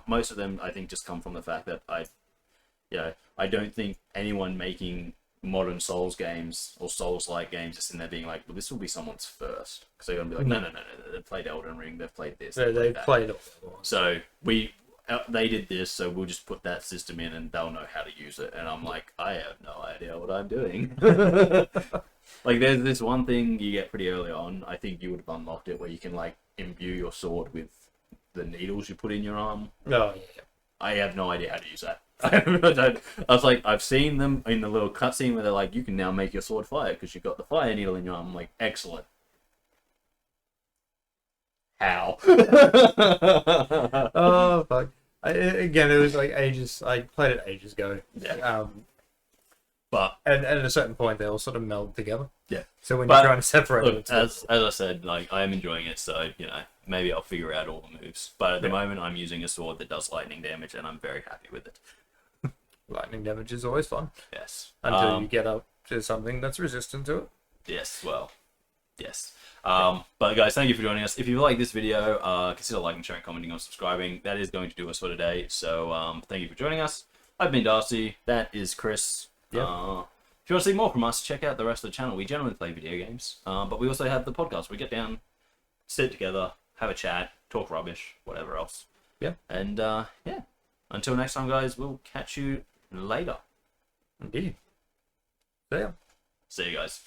most of them I think just come from the fact that I don't think anyone making modern Souls games or Souls-like games is in there being like, well, this will be someone's first, because they're gonna be like, no, they've played Elden Ring, they've played this, They've played it. So they did this, so we'll just put that system in and they'll know how to use it. And I'm like, I have no idea what I'm doing. Like, there's this one thing you get pretty early on. I think you would have unlocked it, where you can like imbue your sword with the needles you put in your arm. Oh yeah. I have no idea how to use that. I was like, I've seen them in the little cutscene where they're like, you can now make your sword fire because you've got the fire needle in your arm. I'm like, excellent. How? Oh fuck! Again, it was like ages. I played it ages ago. Yeah. But and at a certain point, they all sort of meld together. Yeah. So when you're trying to separate look, them, as I said, like, I am enjoying it. So maybe I'll figure out all the moves. But at the moment, I'm using a sword that does lightning damage, and I'm very happy with it. lightning damage is always fun. Yes. Until you get up to something that's resistant to it. Yes. Well. Yes. But guys, thank you for joining us. If you like this video, consider liking, sharing, commenting, or subscribing. That is going to do us for today. So thank you for joining us. I've been Darcy. That is Kris. Yep. If you want to see more from us, check out the rest of the channel. We generally play video games, but we also have the podcast. We get down, sit together, have a chat, talk rubbish, whatever else. Yeah. And until next time, guys, we'll catch you later. Indeed. See ya. See you guys.